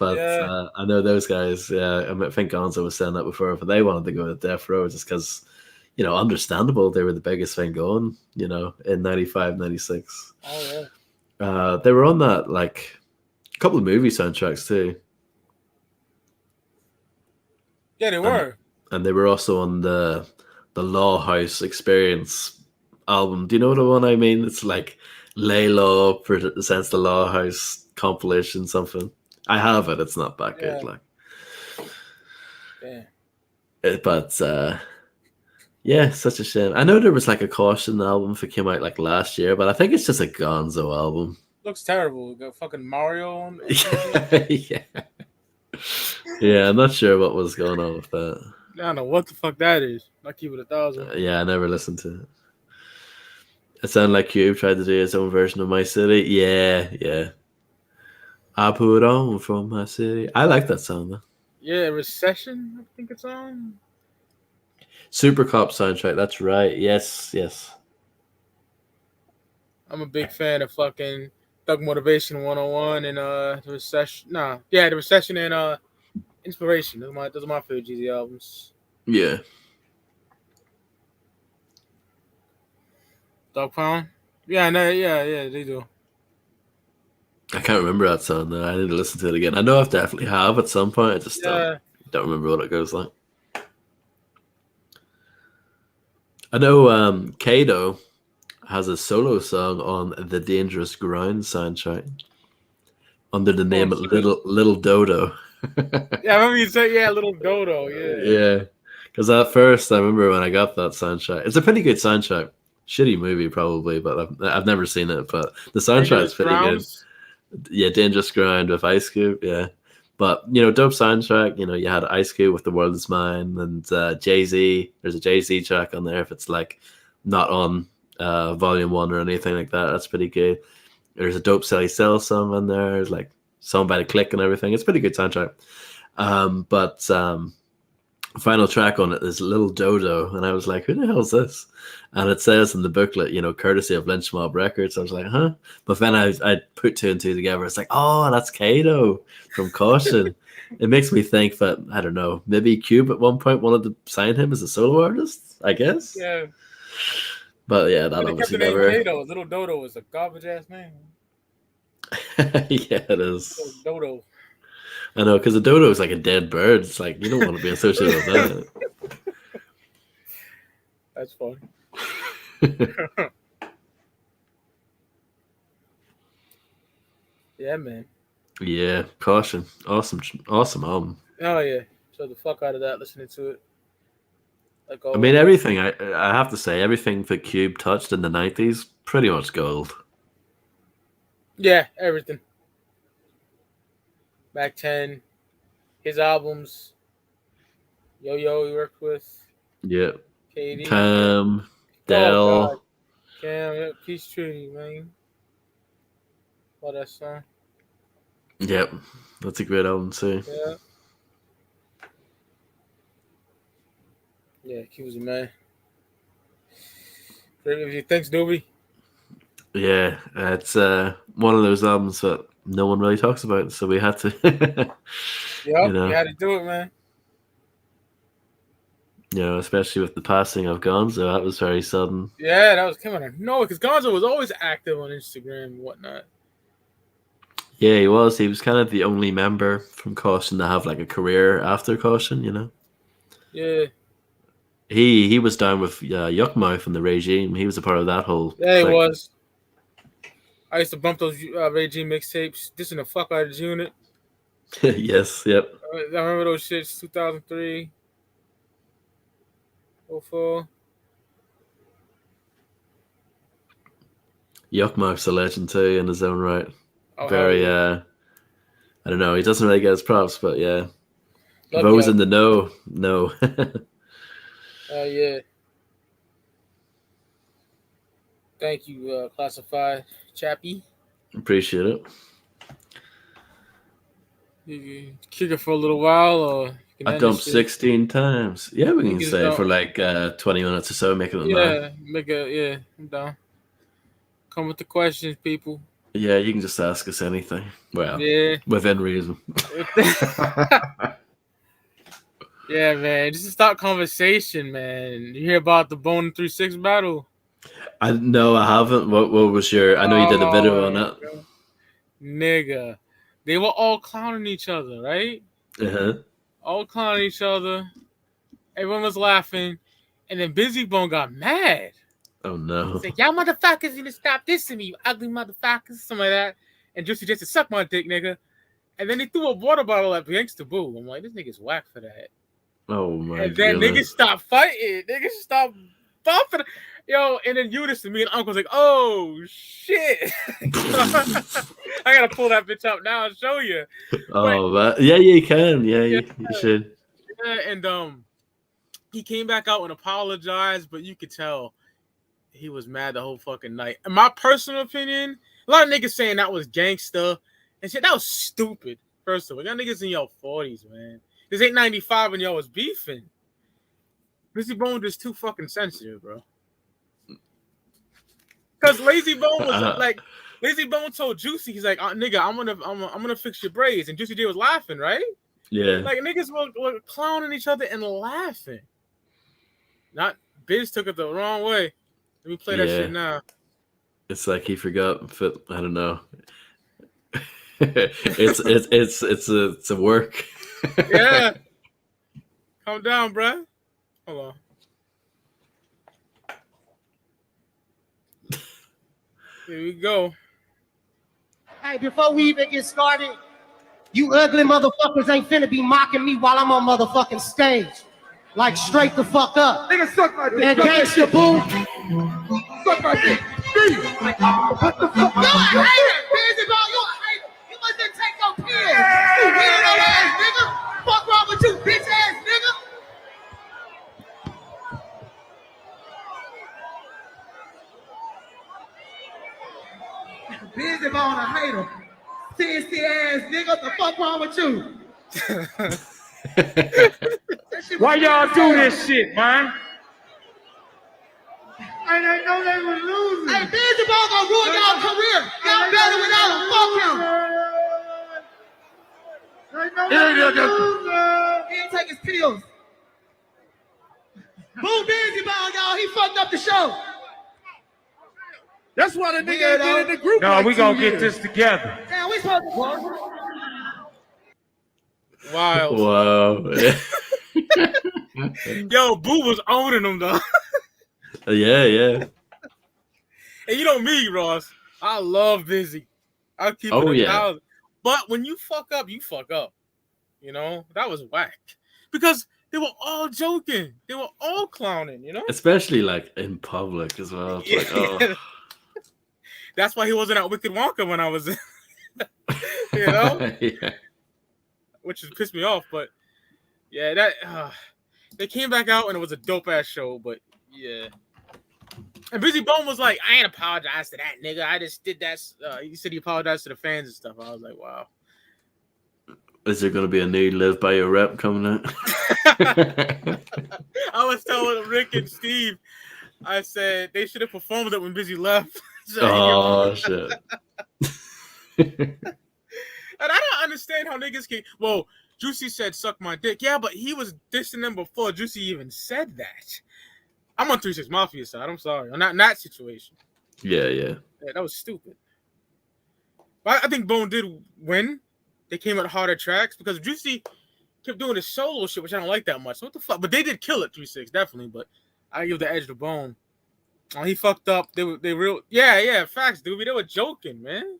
I know those guys. Yeah, I think Gonzo was saying that before, but they wanted to go to Death Row just because, understandable. They were the biggest thing going, in 95, 96. Oh, yeah. They were on that, like, a couple of movie soundtracks too. Yeah, they were. And they were also on the Law House Experience album. Do you know the one I mean? It's like Lay Law presents the Law House compilation something. I have it. It's not that good. Like, but yeah, such a shame. I know there was like a Kausion album that came out like last year, but I think it's just a Gonzo album. Looks terrible. We got fucking Mario on. Yeah, I'm not sure what was going on with that. I don't know what the fuck that is. I'll keep it 1,000. Yeah, I never listened to it. It sounded like Cube tried to do his own version of My City. Yeah. I put on from my city. I like that song though. Yeah, Recession, I think it's on. Super Cop soundtrack, that's right. Yes. I'm a big fan of fucking Thug Motivation 101 and The Recession. The Recession and Inspiration. Those are my favorite Jeezy albums. Yeah. Dog Pound? Yeah, they do. I can't remember that song though. I need to listen to it again. I know I've definitely have at some point. I just don't remember what it goes like. I know Kato has a solo song on the Dangerous Ground soundtrack under the name Little Dodo. Yeah, I remember you said Little Dodo. Yeah. Because at first I remember when I got that soundtrack. It's a pretty good soundtrack. Shitty movie probably, but I've never seen it. But the soundtrack is pretty good. Yeah, Dangerous Ground with Ice Cube. Yeah, but dope soundtrack. You had Ice Cube with The World Is Mine and Jay-Z. There's a Jay-Z track on there if it's like not on Volume 1 or anything like that. That's pretty good. There's a dope Sally Cell song on there. There's like Song by the Click and everything. It's pretty good soundtrack. But final track on it is Little Dodo, and I was like, who the hell is this? And it says in the booklet, courtesy of Lench Mob Records. I was like, huh? But then I put two and two together. It's like, oh, that's Kato from Kausion. It makes me think that, I don't know, maybe Cube at one point wanted to sign him as a solo artist, I guess. Yeah. But yeah, that obviously never. Kato. Little Dodo is a garbage ass name. Yeah, it is. Little Dodo. I know, because a dodo is like a dead bird. It's like, you don't want to be associated with that. That's funny. Yeah, man. Yeah, Kausion. Awesome album. Oh, yeah. So the fuck out of that, listening to it. Like, I mean, everything, I have to say, everything that Cube touched in the 90s, pretty much gold. Yeah, everything. Back 10, his albums, Yo-Yo he worked with. Yeah. KD. Cam, Dell. Cam, yeah, Peace Treaty, man. All that song. Yep, that's a great album too. Yeah. Yeah, he was a man. Great review. Thanks, Doobie. Yeah, it's one of those albums that no one really talks about, so we had to. Yep, we had to do it, man. Especially with the passing of Gonzo, that was very sudden. Yeah, that was coming out of nowhere because Gonzo was always active on Instagram and whatnot. Yeah, he was. He was kind of the only member from Kausion to have like a career after Kausion, Yeah. He was down with Yuckmouth and the Regime. He was a part of that whole. Yeah, he was. I used to bump those Regime mixtapes. This in the fuck out of the unit. Yes, yep. I remember those shits, 2003, 04. Yuckmouth's a legend too in his own right. Oh, very, I don't know. He doesn't really get his props, but yeah. Those in the know. No. Yeah. Thank you, Classified Chappie. Appreciate it. You kick it for a little while, or I dumped 16 times. Yeah, we can stay for like 20 minutes or so, making it. Yeah, I'm down. Come with the questions, people. Yeah, you can just ask us anything. Well, within reason. Yeah, man. Just to start conversation, man. You hear about the Bone 3-6 battle? No, I haven't. What was your... I know you did a video on that. Nigga. They were all clowning each other, right? Uh-huh. All clowning each other. Everyone was laughing. And then Busy Bone got mad. Oh, no. He's like, y'all motherfuckers need to stop dissing me, you ugly motherfuckers. Something like that. And Juicy just said, suck my dick, nigga. And then he threw a water bottle at Gangsta Boo. I'm like, this nigga's whack for that. Oh, my God. And then niggas stopped fighting. Niggas stopped bumping. Yo, and then Eunice and me and Uncle was like, oh, shit. I got to pull that bitch up now and show you. Oh, but, yeah, you can. Yeah, you should. Yeah, and he came back out and apologized, but you could tell he was mad the whole fucking night. In my personal opinion, a lot of niggas saying that was gangsta and shit. That was stupid, first of all. Y'all niggas in your 40s, man. This ain't 95 and y'all was beefing. Lazy Bone is too fucking sensitive, bro. Cause Lazy Bone was like, Lazy Bone told Juicy, he's like, nigga, I'm gonna fix your braids, and Juicy J was laughing, right? Yeah. Like niggas were clowning each other and laughing. Not Biz took it the wrong way. Let me play that shit now. It's like he forgot, but I don't know. it's a work. Yeah. Calm down, bruh. Hold on. Here we go. Hey, before we even get started, you ugly motherfuckers ain't finna be mocking me while I'm on motherfucking stage. Like, straight the fuck up. Nigga, suck my dick. And Gangsta Boo. Suck my dick. What the fuck? You're a hater, Busy Bone. You're a hater. You mustn't take your pills. You weirdo ass nigga. Fuck wrong with you, bitch ass nigga. Busy Bone a hater. Sissy ass nigga. What the fuck wrong with you? Why y'all do this shit, man? And I know they were losing. Hey, Busy Bone gonna ruin y'all career. Y'all better without him. Fuck him. I know they were losing. He didn't take his pills. Boo Busy Bone, y'all. He fucked up the show. That's why the nigga ain't get in the group. No, we gonna get this together. Damn, we supposed to. Wild. Wow. Yo, Boo was owning him though. Yeah. And you know me, Ross. I love Busy. I'll keep it 1,000. But when you fuck up, you fuck up. You know, that was whack. Because they were all joking. They were all clowning, you know? Especially like in public as well. It's like, oh. That's why he wasn't at Wicked Wonka when I was in. You know? Yeah. Which just pissed me off, but yeah, that they came back out and it was a dope ass show, but yeah. And Busy Bone was like, I ain't apologize to that nigga. I just did that. He said he apologized to the fans and stuff. I was like, wow. Is there going to be a new Live By Your Rep coming out? I was telling Rick and Steve, I said they should have performed it when Busy left. Oh, shit. And I don't understand how niggas can. Well, Juicy said suck my dick. Yeah, but he was dissing them before Juicy even said that. I'm on 3-6 Mafia side. I'm sorry. I'm not in that situation. Yeah. That was stupid. But I think Bone did win. They came out harder tracks because Juicy kept doing his solo shit, which I don't like that much. So what the fuck? But they did kill it, 3-6, definitely. But I give the edge to Bone. Oh, he fucked up. They real. Yeah, facts, dude. They were joking, man.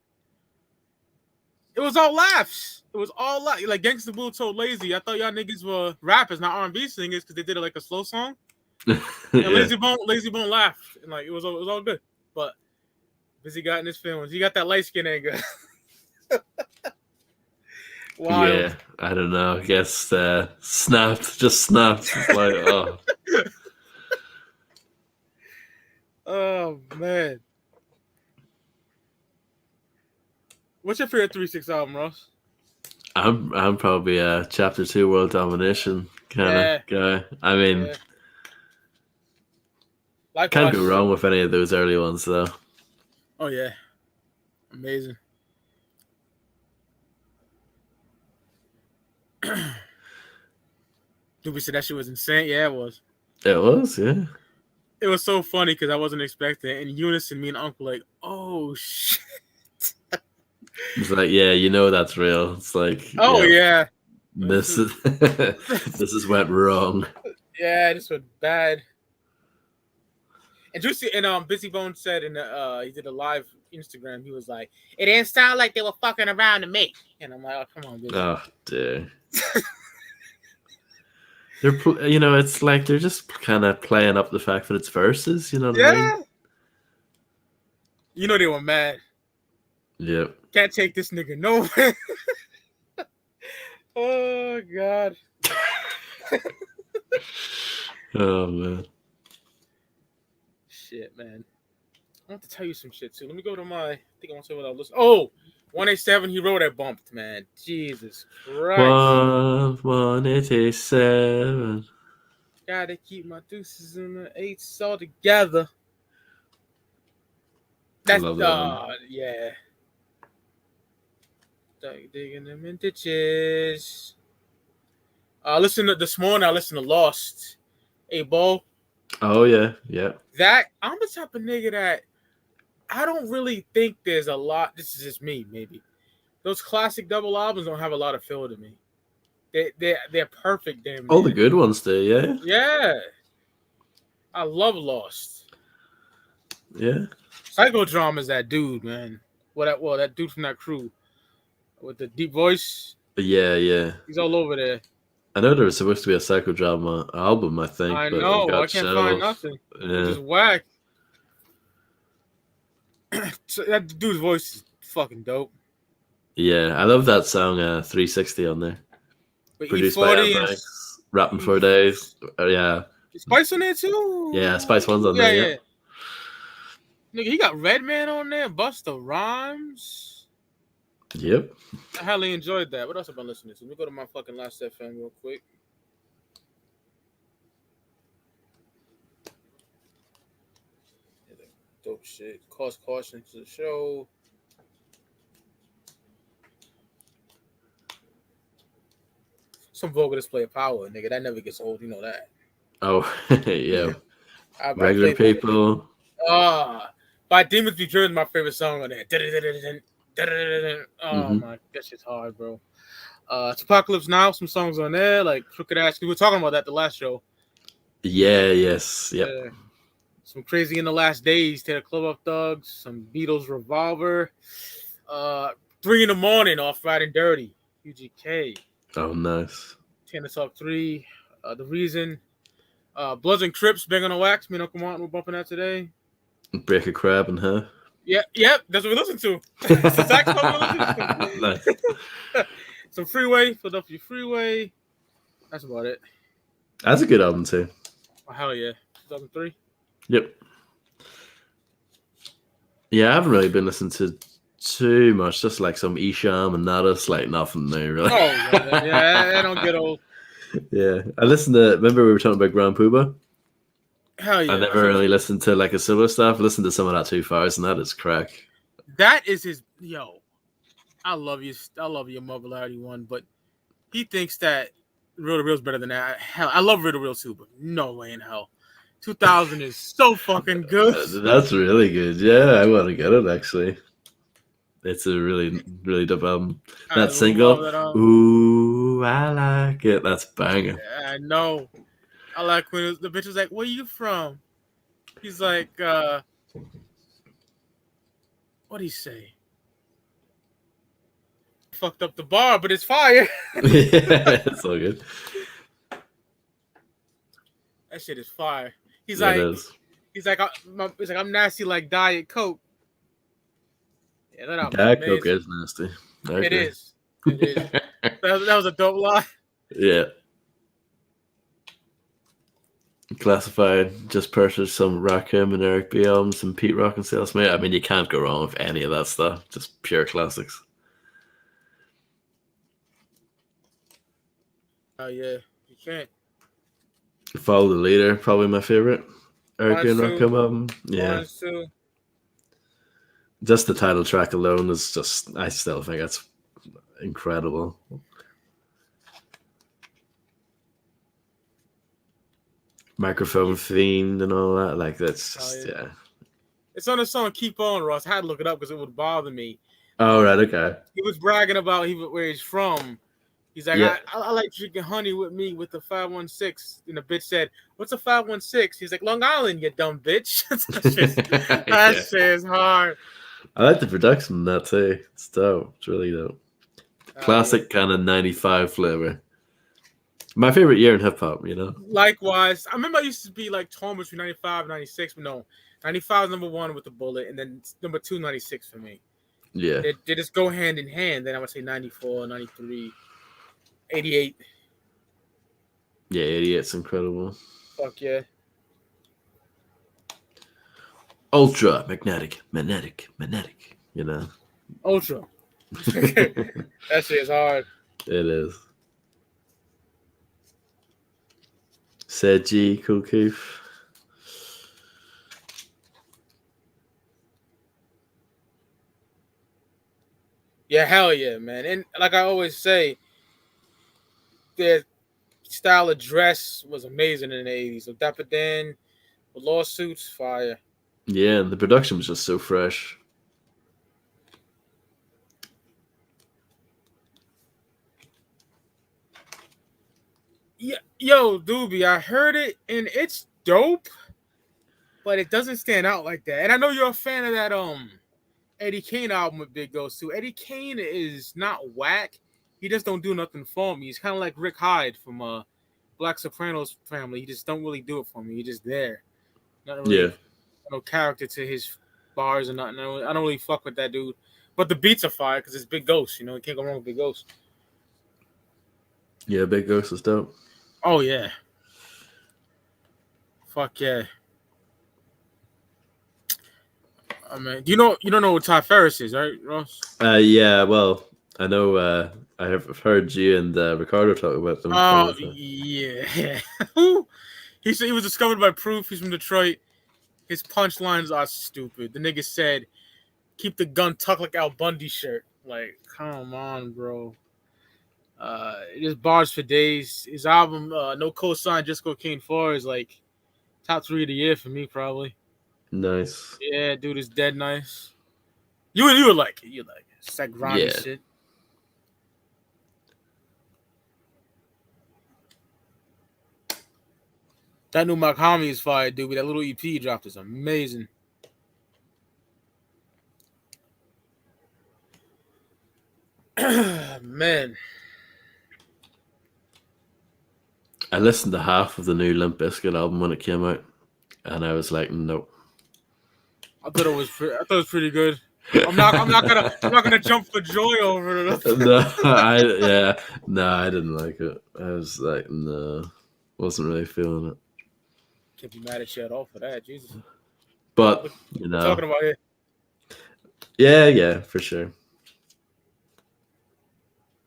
It was all laughs. It was all like Gangsta Boo told Lazy. I thought y'all niggas were rappers, not R&B singers, because they did it like a slow song. And Lazy Bone laughed, and like it was all good. But Busy got in his feelings. He got that light skin anger. Wow. Yeah, I don't know. I guess snapped. Like, oh. Oh man. What's your favorite 3-6 album, Ross? I'm probably a Chapter 2 World Domination kind of guy. I mean, can't go wrong with any of those early ones, though. Oh, yeah. Amazing. Doobie said that shit was insane. Yeah, it was. It was, yeah. It was so funny because I wasn't expecting it. In unison, me and Uncle like, oh, shit. It's like, yeah, you know that's real. It's like, oh yeah, this is went wrong. Yeah, this went bad. And Juicy and Busy Bone said in the he did a live Instagram. He was like, it didn't sound like they were fucking around to me. And I'm like, oh come on, Busy. Oh dear. They're it's like they're just kind of playing up the fact that it's verses. You know what I mean? You know they were mad. Yep. Can't take this nigga nowhere. Oh God. Oh man. Shit, man. I want to tell you some shit too. Let me go to I think I want to say what I was listening. Oh, 187. He wrote that bumped, man. Jesus Christ. 187. Gotta keep my deuces and the eights all together. That's yeah. Digging them in ditches. This morning I listened to Lost. Hey, Bo. Oh yeah. That I'm the type of nigga that I don't really think there's a lot. This is just me, maybe. Those classic double albums don't have a lot of feel to me. They're perfect, damn. All the good ones do, yeah. Yeah. I love Lost. Yeah. Psychodrama's that dude, man. That dude from that crew with the deep voice. Yeah. He's all over there. I know there was supposed to be a Psychodrama album, I think. I but know. I can't shelved. find nothing. Yeah. It's just whack. So that dude's voice is fucking dope. Yeah, I love that song 360 on there. But Produced by Banks, Rapping for Days. Yeah. Is Spice on there too? Yeah, Spice One's on there. Yeah. Nigga, he got Redman on there, Busta Rhymes. Yep. I highly enjoyed that. What else have I been listening to? Let me go to my fucking Last FM real quick. dope shit. Cause caution to the show. Some vulgar display of power, nigga. That never gets old. You know that. Oh, yeah. Regular I people. By Demons Be Driven, my favorite song on there. Oh my, that shit's hard, bro. It's Apocalypse Now. Some songs on there, like Crooked Ass. We were talking about that the last show. Yeah. Yes. Yep. Some Crazy in the Last Days. Tear the Club Up Thugs. Some Beatles Revolver. 3 in the Morning off Riding Dirty. UGK. Oh, nice. Tennis Talk 3. The Reason. Bloods and Crips, Bang on the Wax. Me and Uncle Martin were bumping that today. Break a Crab and Her. Yeah, that's what we listen to. It's the saxophone we listen to. Nice. Some Freeway, Philadelphia Freeway. That's about it. That's a good album too. Oh, hell yeah. 2003. Yep. Yeah, I haven't really been listening to too much. Just like some Isham and Nadas, like nothing new really. Oh, yeah, I don't get old. Yeah, I listened to. Remember we were talking about Grand Puba? Hell yeah! I never really listened to like a solo stuff. I listened to some of that 2000. That is crack. That is his I love you, Mobility One, but he thinks that Real to Real is better than that. Hell, I love Real to Real too, but no way in hell. 2000 is so fucking good. That's really good. Yeah, I want to get it actually. It's a really, really dope album. That single, ooh, I like it. That's banging. Yeah, I know. I like when the bitch was like, "Where you from?" He's like, "What'd he say?" Fucked up the bar, but it's fire. Yeah, it's all good. That shit is fire. He's like, I'm nasty like Diet Coke. Yeah, that Diet Coke is nasty. It is. That was a dope line. Yeah. Classified just purchased some Rakim and Eric B albums, some Pete Rock and Sales Mate. I mean, you can't go wrong with any of that stuff. Just pure classics. Oh yeah, you can't. Follow the Leader, probably my favorite Eric B and Rakim album. Yeah. Just the title track alone is just, I still think it's incredible. Microphone Fiend and all that. Like, that's just, yeah. It's on the song Keep On, Ross. I had to look it up because it would bother me. Oh, right, okay. He was bragging about where he's from. He's like, yeah. I like drinking honey with me with the 516. And the bitch said, "What's a 516?" He's like, "Long Island, you dumb bitch." That shit is hard. I like the production in that too. It's dope. It's really dope. Classic kind of 95 flavor. My favorite year in hip hop, you know? Likewise. I remember I used to be like torn between 95 and 96, but no. 95 is number one with the Bullet, and then number 2, 96 for me. Yeah. They just go hand in hand. Then I would say 94, 93, 88. Yeah, 88's incredible. Fuck yeah. Ultra magnetic, you know? Ultra. That shit is hard. It is. Said G, Cool Keith. Yeah, hell yeah, man. And like I always say, their style of dress was amazing in the 80s. So Dapper Dan, with lawsuits, fire. Yeah, and the production was just so fresh. Yeah, yo, Doobie, I heard it and it's dope, but it doesn't stand out like that. And I know you're a fan of that Eddie Kane album with Big Ghost too. Eddie Kane is not whack. He just don't do nothing for me. He's kind of like Rick Hyde from Black Sopranos family. He just don't really do it for me. He's just there. Not really, no character to his bars or nothing. I don't really fuck with that dude. But the beats are fire because it's Big Ghost. You know, you can't go wrong with Big Ghost. Yeah, Big Ghost is dope. Oh yeah. Fuck yeah. I mean, you don't know what Ty Ferris is, right, Ross? Yeah, well, I know. I have heard you and Ricardo talk about them. Oh yeah. He said he was discovered by Proof. He's from Detroit. His punchlines are stupid. The nigga said, "Keep the gun tucked like Al Bundy shirt." Like, come on, bro. It just bars for days. His album, No Cosign, Just Cocaine 4 is like top 3 of the year for me, probably. Nice. Yeah, dude is dead nice. You would like it. You'd like it. It's that grimy shit. That new Makami is fire, dude. That little EP he dropped is amazing. Man. I listened to half of the new Limp Bizkit album when it came out, and I was like, nope. I thought it was pretty good. I'm not gonna jump for joy over it. I didn't like it. I was like, no, wasn't really feeling it. Can't be mad at you at all for that, Jesus. But we're talking about it. Yeah, for sure.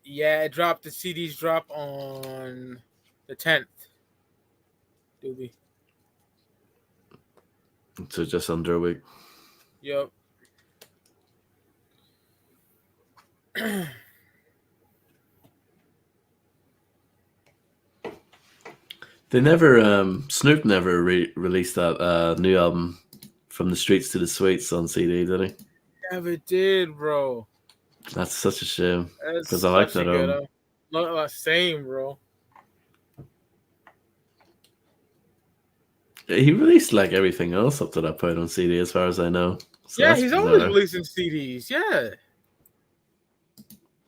Yeah, it dropped. The CDs drop on the 10th. Doobie. So just under a week. Yep. They never, Snoop never released that new album, From the Streets to the Suites, on CD, did he? Never did, bro. That's such a shame, because I like that album. Same, bro. He released like everything else up to that point on CD, as far as I know. So yeah, he's always releasing CDs. Yeah.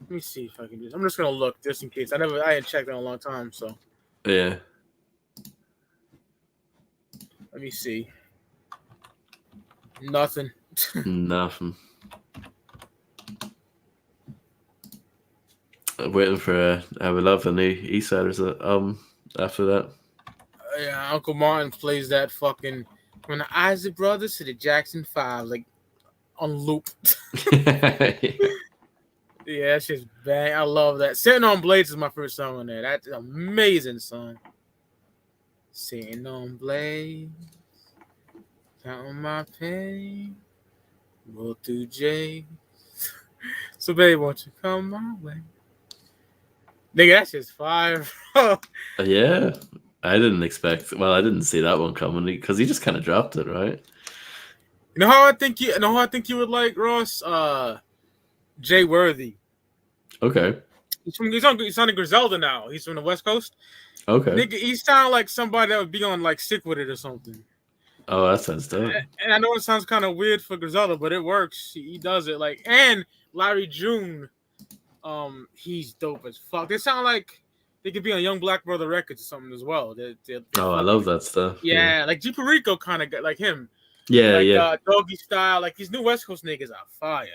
Let me see if I can do this. I'm just gonna look just in case. I hadn't checked in a long time, so. Yeah. Let me see. Nothing. Nothing. I'm waiting for I would love a new Eastsiders album after that. Yeah, Uncle Martin plays that fucking from the Isaac Brothers to the Jackson 5, like on loop. Yeah, that shit's bang. I love that. Sitting on Blades is my first song on there. That's an amazing song. Sitting on Blades, counting my pain, roll through J. So, babe, won't you come my way? Nigga, that shit's fire. Yeah, I didn't see that one coming because he just kind of dropped it, right? You know how I think you would like, Ross? Jay Worthy. Okay. He's on Griselda now. He's from the West Coast. Okay. Nigga, he sound like somebody that would be on like Sick With It or something. Oh, that sounds dope. And I know it sounds kind of weird for Griselda, but it works. He does it. Like, and Larry June, he's dope as fuck. They sound like they could be on Young Black Brother Records or something as well. I love that stuff. Yeah, like G Perico kind of like him. Yeah, yeah. Doggy Style, like these new West Coast niggas are fire.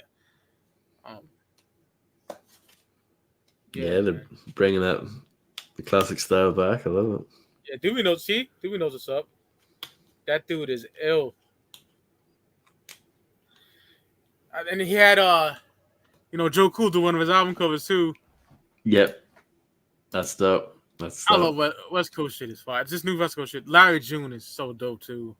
Yeah, they're bringing the classic style back. I love it. Yeah, Dewey knows what's up. That dude is ill. And he had Joe Cool do one of his album covers too. Yep. That's dope. I love West Coast shit is fire. It's this new West Coast shit. Larry June is so dope too.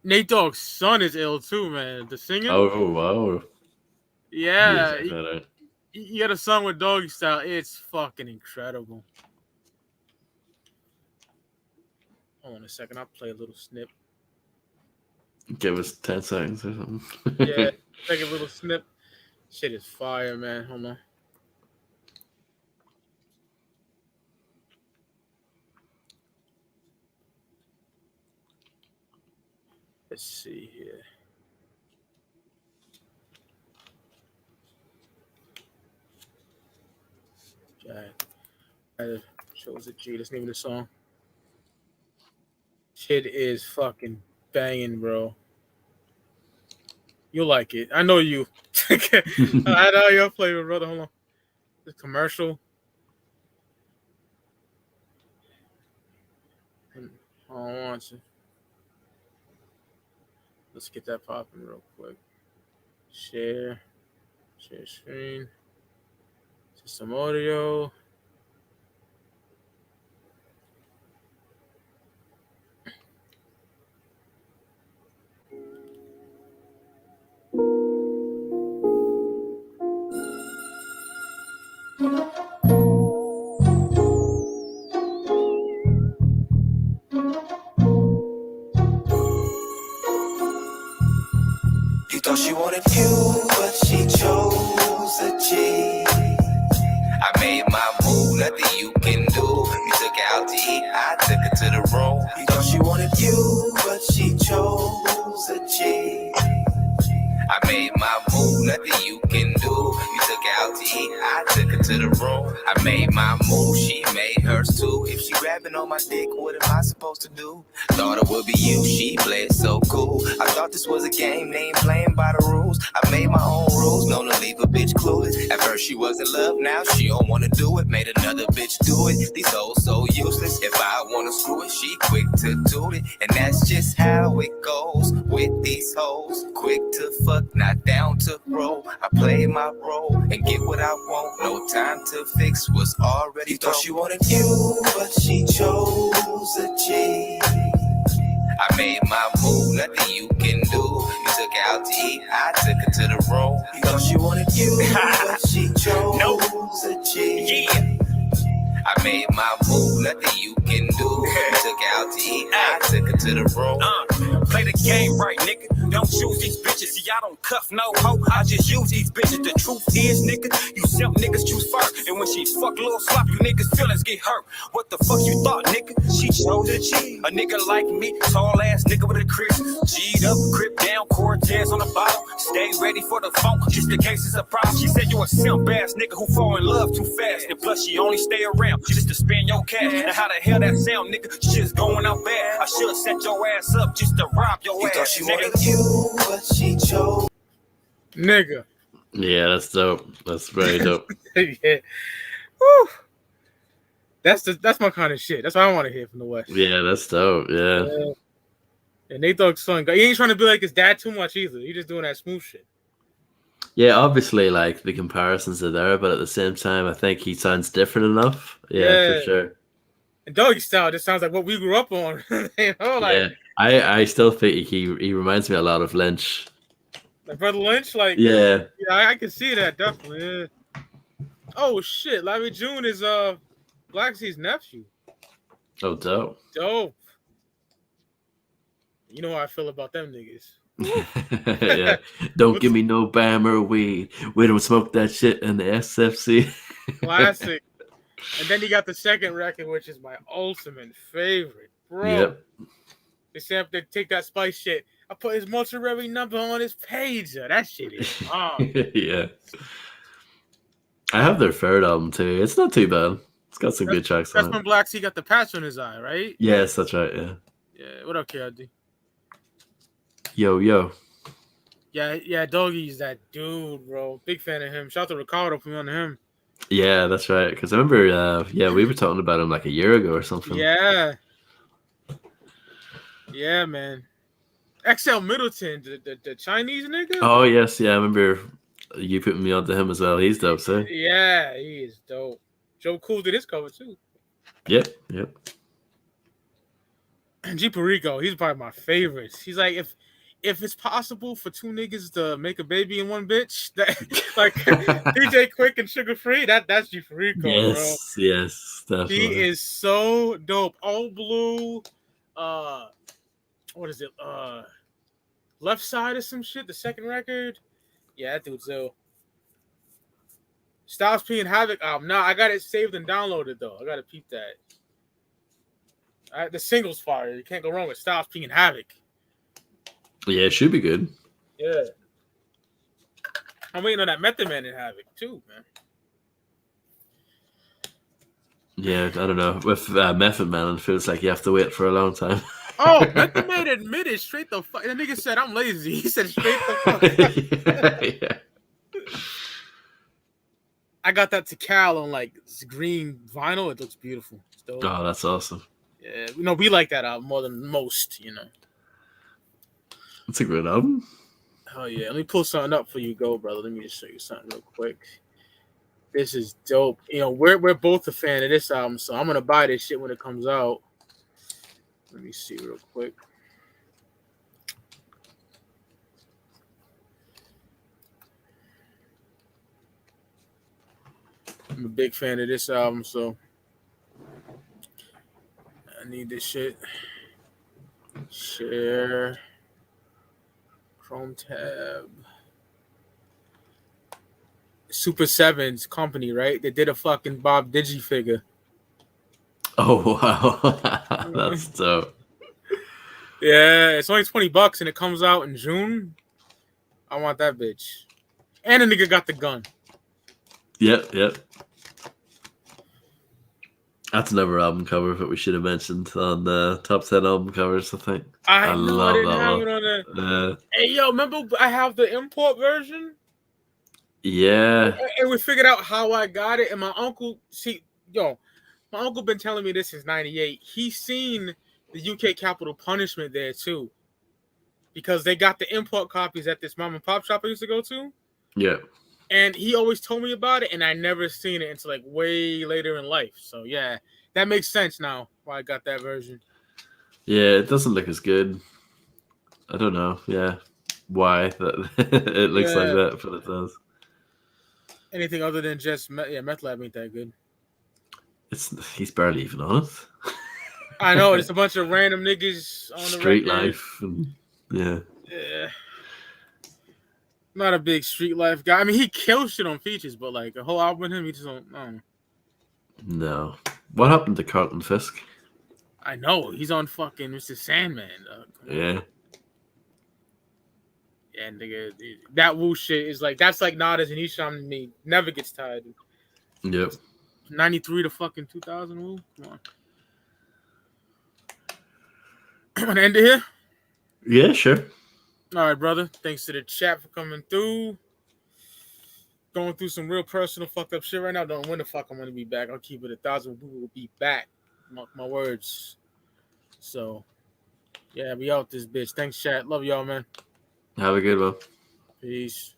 Nate Dogg's son is ill too, man. The singer. Oh wow. Yeah. He had a song with Doggy Style. It's fucking incredible. Hold on a second. I'll play a little snip. Give us 10 seconds or something. Yeah, take a little snip. Shit is fire, man. Hold on. Let's see here. I chose a G. That's the name of the song. Shit is fucking banging, bro. You'll like it. I know you. I know your flavor, brother. Hold on. The commercial. I don't want you. Let's get that popping real quick. Share screen. Just some audio. wanted you, but she chose a G. I made my move, nothing you can do. You took her out to eat, I took her to the room. You thought she wanted you, but she chose a G. I made my move, nothing you can do. You took her out to eat, I took her to the room. I made my move, she made hers too. If she grabbing on my dick, what am I supposed to do? Thought it would be you, she played so cool. I thought this was a game, they ain't playing by the rules. I made my own rules, known to leave a bitch clueless. At first she was in love, now she don't wanna do it. Made another bitch do it, these hoes so useless. If I wanna screw it, she quick to do it. And that's just how it goes with these hoes. Quick to fuck, not down to roll. I play my role and get what I want. No time to fix what's already thought she wanted you, but she chose a G. I made my move, nothing you can do. You took her out to eat, I took her to the room. You thought she wanted you, but she chose a G. Yeah. I made my move, nothing you can do. You took her out to eat, I took her to the room. Play the game right, nigga. Don't choose these bitches. See, I don't cuff no hoe. I just use these bitches. The truth is, nigga, you simp niggas choose first. And when she fuck little slop, you niggas feelings get hurt. What the fuck you thought, nigga? She chose a G. A nigga like me, tall ass nigga with a crib. G'd up, crib down, Cortez on the bottom. Stay ready for the phone, just in case it's a problem. She said you a simp ass nigga who fall in love too fast. And plus she only stay around, she just to spend your cash. Now how the hell that sound, nigga? Shit's going out bad. I should've set your ass up just to rob your ass. Thought she wanted you, but she chose. Nigga. Yeah, that's dope. That's very dope. Yeah. Woo. That's my kind of shit. That's what I want to hear from the West. Yeah, that's dope. Yeah. And Nate Dogg's son, he ain't trying to be like his dad too much either. He just doing that smooth shit. Yeah, obviously, like the comparisons are there, but at the same time, I think he sounds different enough. Yeah, for sure. And Doggy Style just sounds like what we grew up on. You know, like, yeah, I still think he reminds me a lot of Lench. Like Brother Lynch, like yeah, I can see that definitely. Yeah. Oh shit, Larry June is Black C's nephew. Oh, dope. Dope. You know how I feel about them niggas. Yeah. Don't give me no Bammer weed. We don't smoke that shit in the SFC. Classic. And then you got the second record, which is my ultimate favorite, bro. Yep. They take that Spice shit. I put his mortuary number on his page. That shit is yeah. I have their third album too. It's not too bad. It's got some good tracks on it. That's when Black C got the patch on his eye, right? Yes, that's right. Yeah. Yeah. What up, KRD? Yo. Yeah. Doggy's that dude, bro. Big fan of him. Shout out to Ricardo for me on him. Yeah, that's right. Because I remember, we were talking about him like a year ago or something. Yeah. Yeah, man. XL Middleton, the Chinese nigga. Oh yes, yeah. I remember you putting me onto him as well. He's dope, sir. Yeah, he is dope. Joe Cool did his cover too. Yep. And G Perico, he's probably my favorites. He's like, if it's possible for two niggas to make a baby in one bitch, that like DJ Quick and Sugar Free, that's G Perico, bro. Yes, definitely. He is so dope. All Blue, what is it? Left Side or some shit. The second record. Yeah, that dude's ill. Styles P and Havoc album. Nah, I got it saved and downloaded though. I gotta peep that. The singles fire. You can't go wrong with Styles P and Havoc. Yeah, it should be good. Yeah. I'm waiting on that Method Man and Havoc too, man. Yeah, I don't know. With Method Man, it feels like you have to wait for a long time. Oh, Method Man admitted straight the fuck. The nigga said, I'm lazy. He said straight the fuck. Yeah. I got that to Cal on like green vinyl. It looks beautiful. Oh, that's awesome. Yeah, we like that album more than most, It's a good album. Oh yeah, let me pull something up for you, brother. Let me just show you something real quick. This is dope. We're both a fan of this album, so I'm gonna buy this shit when it comes out. Let me see real quick. I'm a big fan of this album, so I need this shit. Share. Chrome tab. Super Seven's company, right? They did a fucking Bob Digi figure. Oh wow, that's dope. Yeah, it's only $20 and it comes out in June. I want that bitch. And the nigga got the gun. Yep. That's another album cover that we should have mentioned on the top 10 album covers, I think. I know, I love didn't that have one. it on there. Hey, yo, remember I have the import version? Yeah. And we figured out how I got it. And my uncle, my uncle been telling me this since 98. He's seen the UK Capital Punishment there, too. Because they got the import copies at this mom and pop shop I used to go to. Yeah. And he always told me about it, and I never seen it until like way later in life. So yeah, that makes sense now why I got that version. Yeah, it doesn't look as good. I don't know. Yeah, why it looks like that, but it does. Anything other than just Meth Lab ain't that good. He's barely even on it. I know, it's a bunch of random niggas on the Street record. Life. Yeah. Not a big Street Life guy. I mean, he kills shit on features, but like a whole album with him, he just don't. No. What happened to Carlton Fisk? I know he's on fucking Mr. Sandman. Yeah. Yeah, nigga, that Wu shit is like that's like Nada's and Isham to me. Never gets tired. Yep. 93 to fucking 2000 Wu. Come on. Want to end it here? Yeah, sure. All right, brother. Thanks to the chat for coming through. Going through some real personal fucked up shit right now. Don't know when the fuck I'm gonna be back. I'll keep it 1,000. We will be back. Mark my words. So, yeah, we out this bitch. Thanks, chat. Love y'all, man. Have a good one. Peace.